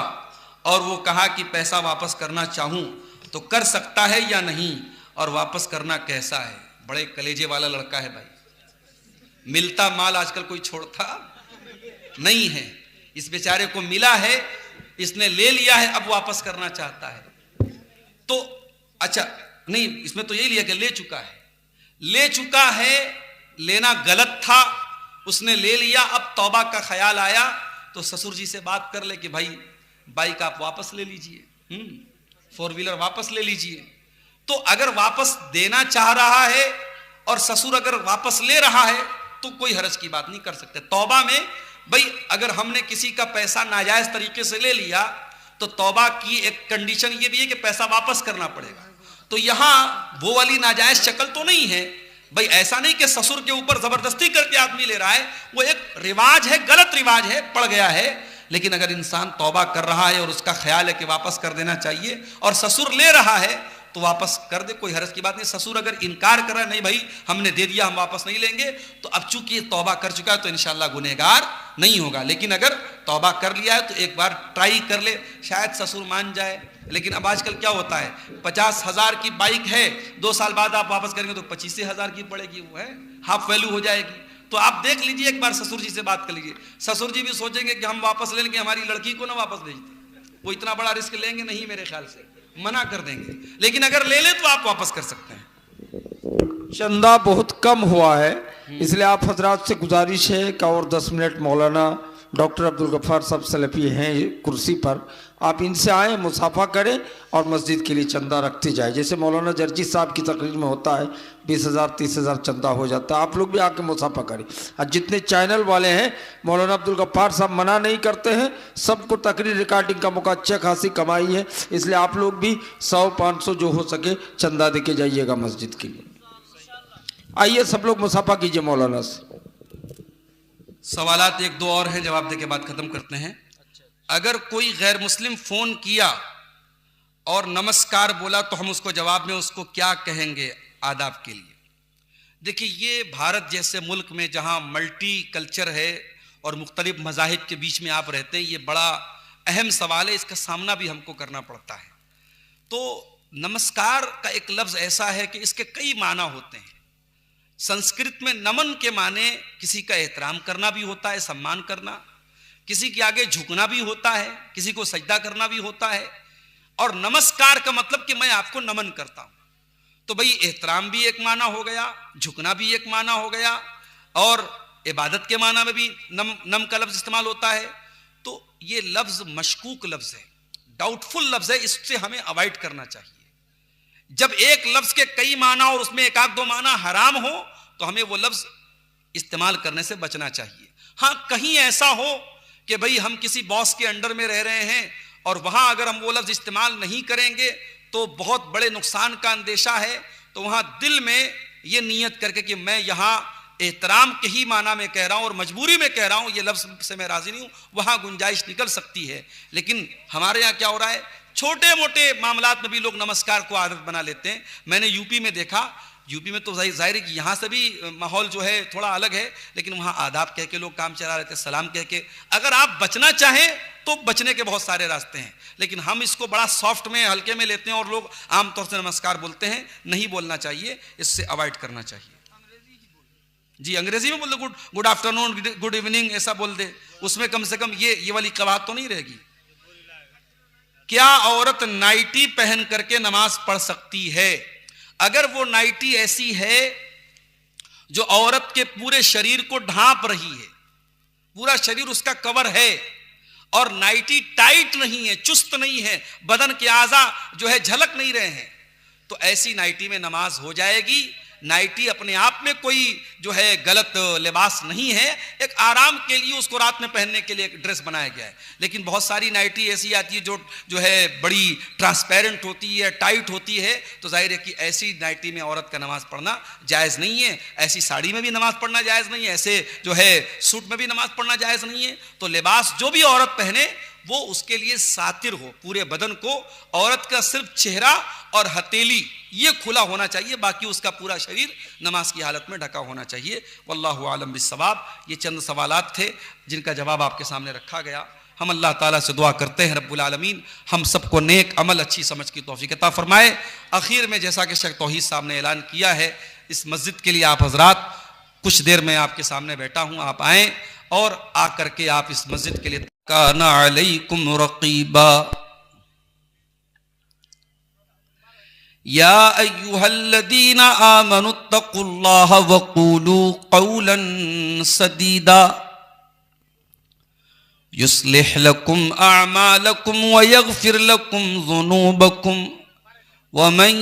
और वो कहा कि पैसा वापस करना चाहूं तो कर सकता है या नहीं, और वापस करना कैसा है? बड़े कलेजे वाला लड़का है भाई। मिलता माल आजकल कोई छोड़ता नहीं है। इस बेचारे को मिला है, इसने ले लिया है, अब वापस करना चाहता है। तो अच्छा नहीं, इसमें तो यही लिया कि ले चुका है, लेना गलत था, उसने ले लिया, अब तौबा का ख्याल आया तो ससुर जी से बात कर ले कि भाई बाइक आप वापस ले लीजिए, 4 व्हीलर वापस ले लीजिए। तो अगर वापस देना चाह रहा है और ससुर अगर वापस ले रहा है तो कोई हरज की बात नहीं कर सकते। तौबा में भाई अगर हमने किसी का पैसा नाजायज तरीके से ले लिया तो तौबा की एक कंडीशन ये भी है कि पैसा वापस करना पड़ेगा। तो यहां वो वाली नाजायज शक्ल तो नहीं है भाई। ऐसा नहीं कि ससुर के ऊपर जबरदस्ती करके आदमी ले रहा है, वो एक रिवाज है, गलत रिवाज है, पड़ गया है। लेकिन अगर इंसान तौबा कर रहा है और उसका ख्याल है कि वापस कर देना चाहिए और ससुर ले रहा है तो वापस कर दे, कोई हरज की बात नहीं। ससुर अगर इनकार कर रहा है, नहीं भाई हमने दे दिया, हम वापस नहीं लेंगे, तो अब चूंकि तौबा कर चुका है तो इंशाअल्लाह गुनहगार नहीं होगा। लेकिन अगर तौबा कर लिया है तो एक बार ट्राई कर ले, शायद ससुर मान जाए। लेकिन अब आजकल क्या होता है, 50,000 की बाइक है, 2 साल बाद आप वापस करेंगे तो 25,000 की पड़ेगी, वो है हाफ वैल्यू हो जाएगी। तो आप देख लीजिए, एक बार ससुर जी से बात कर लीजिए। ससुर जी भी सोचेंगे कि हम वापस ले लेंगे, हमारी लड़की को ना वापस भेज दें, वो इतना बड़ा रिस्क लेंगे नहीं, मेरे ख्याल से मना कर देंगे। लेकिन अगर ले ले तो आप वापस कर सकते हैं। चंदा बहुत कम हुआ है, इसलिए आप हजरात से गुजारिश है कि और 10 मिनट मौलाना डॉक्टर अब्दुल गफ्फार साहब सलफी हैं कुर्सी पर, आप इनसे आए, मुसाफा करें और मस्जिद के लिए चंदा रखते जाए। जैसे मौलाना जर्जी साहब की तकरीर में होता है 20,000 30,000 चंदा हो जाता है। आप लोग भी आके मुसाफा करें। और जितने चैनल वाले हैं, मौलाना अब्दुल गफ्फार साहब मना नहीं करते हैं, सबको तकरीर रिकॉर्डिंग का मौका, अच्छा खासी कमाई है, इसलिए आप लोग भी 100-500 जो हो सके चंदा दे के जाइएगा मस्जिद के लिए। आइए सब लोग मुसाफा कीजिए मौलाना से। सवालात 1-2 और हैं, जवाब दे के बाद खत्म करते हैं। अगर कोई गैर मुस्लिम फोन किया और नमस्कार बोला तो हम उसको जवाब में उसको क्या कहेंगे आदाब के लिए? देखिए, ये भारत जैसे मुल्क में जहां मल्टी कल्चर है और मुख्तलिफ मज़ाहिब के बीच में आप रहते हैं, ये बड़ा अहम सवाल है, इसका सामना भी हमको करना पड़ता है। तो नमस्कार का एक लफ्ज़ ऐसा है कि इसके कई माना होते हैं। संस्कृत में नमन के माने किसी का एहतराम करना भी होता है, सम्मान करना, किसी के आगे झुकना भी होता है, किसी को सजदा करना भी होता है, और नमस्कार का मतलब कि मैं आपको नमन करता हूं। तो भाई एहतराम भी एक माना हो गया, झुकना भी एक माना हो गया, और इबादत के माना में भी नम का लफ्ज इस्तेमाल होता है। तो ये लफ्ज मशकूक लफ्ज है, डाउटफुल लफ्ज है, इससे हमें अवॉइड करना चाहिए। जब एक लफ्ज के कई माना और उसमें एक आध दो माना हराम हो तो हमें वो लफ्ज इस्तेमाल करने से बचना चाहिए। हां, कहीं ऐसा हो कि भाई हम किसी बॉस के अंडर में रह रहे हैं और वहां अगर हम वो लफ्ज इस्तेमाल नहीं करेंगे तो बहुत बड़े नुकसान का अंदेशा है, तो वहां दिल में ये नियत करके कि मैं यहां एहतराम के ही माना में कह रहा हूं और मजबूरी में कह रहा हूं, ये लफ्ज से मैं राजी नहीं हूं, वहां गुंजाइश निकल सकती है। लेकिन हमारे यहां क्या हो रहा है, छोटे मोटे मामलात में भी लोग नमस्कार को आदत बना लेते हैं। मैंने यूपी में देखा, यूपी में तो जाहिर है कि यहाँ से भी माहौल जो है थोड़ा अलग है, लेकिन वहाँ आदाब कह के लोग काम चला रहे थे, सलाम कह के। अगर आप बचना चाहें तो बचने के बहुत सारे रास्ते हैं, लेकिन हम इसको बड़ा सॉफ्ट में, हल्के में लेते हैं और लोग आमतौर से नमस्कार बोलते हैं। नहीं बोलना चाहिए, इससे अवॉइड करना चाहिए। जी, अंग्रेजी में बोल दे, गुड आफ्टरनून, गुड इवनिंग, ऐसा बोल दे, उसमें कम से कम ये वाली कवायद तो नहीं रहेगी। क्या औरत नाइटी पहन करके नमाज पढ़ सकती है? अगर वो नाइटी ऐसी है जो औरत के पूरे शरीर को ढांप रही है, पूरा शरीर उसका कवर है, और नाइटी टाइट नहीं है, चुस्त नहीं है, बदन के आज़ा जो है झलक नहीं रहे हैं, तो ऐसी नाइटी में नमाज हो जाएगी। नाइटी अपने आप में कोई जो है गलत लिबास नहीं है, एक आराम के लिए उसको रात में पहनने के लिए एक ड्रेस बनाया गया है। लेकिन बहुत सारी नाइटी ऐसी आती है जो है बड़ी ट्रांसपेरेंट होती है, टाइट होती है, तो जाहिर है कि ऐसी नाइटी में औरत का नमाज पढ़ना जायज़ नहीं है। ऐसी साड़ी में भी नमाज पढ़ना जायज़ नहीं है, ऐसे जो है सूट में भी नमाज पढ़ना जायज़ नहीं है। तो लिबास जो भी औरत पहने वो उसके लिए सातिर हो, पूरे बदन को, औरत का सिर्फ चेहरा और हथेली ये खुला होना चाहिए, बाकी उसका पूरा शरीर नमाज की हालत में ढका होना चाहिए। वल्लाहु आलम बिस्सवाब। ये चंद सवालात थे जिनका जवाब आपके सामने रखा गया। हम अल्लाह ताला से दुआ करते हैं रब्बुल आलमीन हम सबको नेक अमल, अच्छी समझ की तौफीक अता फरमाए। आखिर में जैसा कि शेख तौहीद साहब ने ऐलान किया है, इस मस्जिद के लिए आप हजरात, कुछ देर में आपके सामने बैठा हूँ, आप आएँ और आकर के आप इस मस्जिद के लिए काना अलैकुम रक़ीबा या अय्युहल्लज़ीना आमनुत्तक़ुल्लाह वक़ूलू क़ौलन सदीदा युस्लिह लकुम अअमालकुम व यग़फिर लकुम ज़ुनूबकुम व मन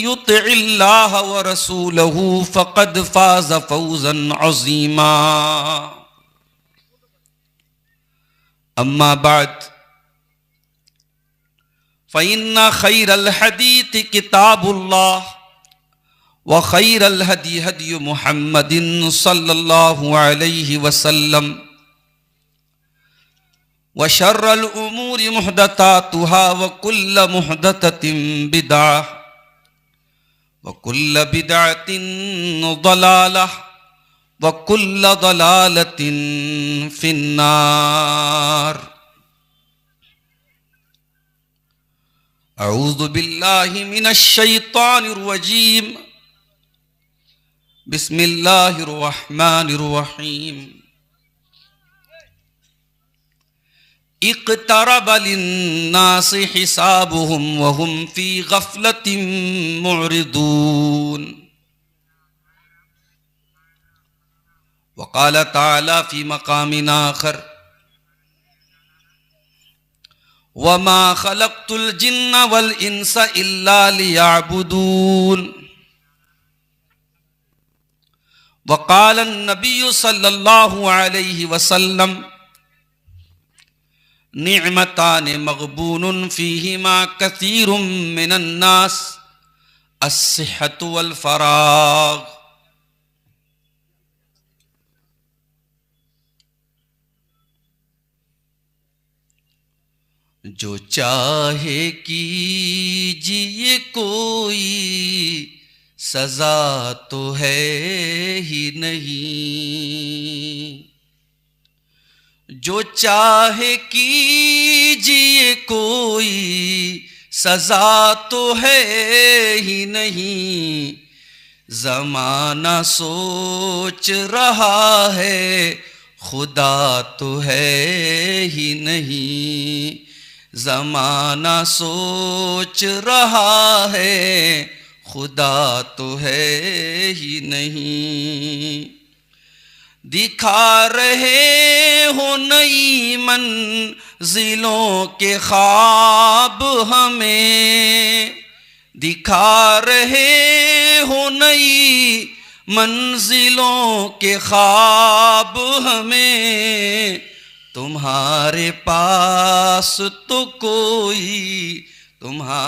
युतिइल्लाह व रसूलहू फ़क़द फ़ाज़ फ़ौज़न अज़ीमा। अम्मा बाद फ़इन्ना खैरल हदीथ किताबुल्लाह व खैरल हदी हदी मुहम्मदिन सल्लल्लाहु अलैहि वसल्लम व शर्रल उमूरि मुहदसातुहा व कुल्ल मुहदसतिन बिदअह व कुल्ल बिदअतिन दलालह व कुल्ल दलालतिन फिन्नार। अऊज़ु बिल्लाहि मिनश शैतानिर रजीम। बिस्मिल्लाहिर रहमानिर रहीम। इक़्तरब लिन्नासि हिसाबुहुम व हुम फ़ी ग़फ़लतिन मुअरिदून। वक़ाल तआला फ़ी मक़ामिन आख़र वमा ख़लक़तुल जिन्न वल इंस इल्ला लियअबुदून। वक़ाल अन्नबिय्यु सल्लल्लाहु अलैहि वसल्लम निअमतानि मग़बूनुन फ़ीहिमा कसीरुम मिनन नास अस्सिहतु वल फ़राग़। जो चाहे कीजिए कोई सजा तो है ही नहीं, जो चाहे कीजिए कोई सजा तो है ही नहीं, जमाना सोच रहा है खुदा तो है ही नहीं, जमाना सोच रहा है खुदा तो है ही नहीं। दिखा रहे हो नई मंजिलों के ख्वाब हमें, दिखा रहे हो नई मंजिलों के ख्वाब हमें। तुम्हारे पास तो कोई तुम्हारा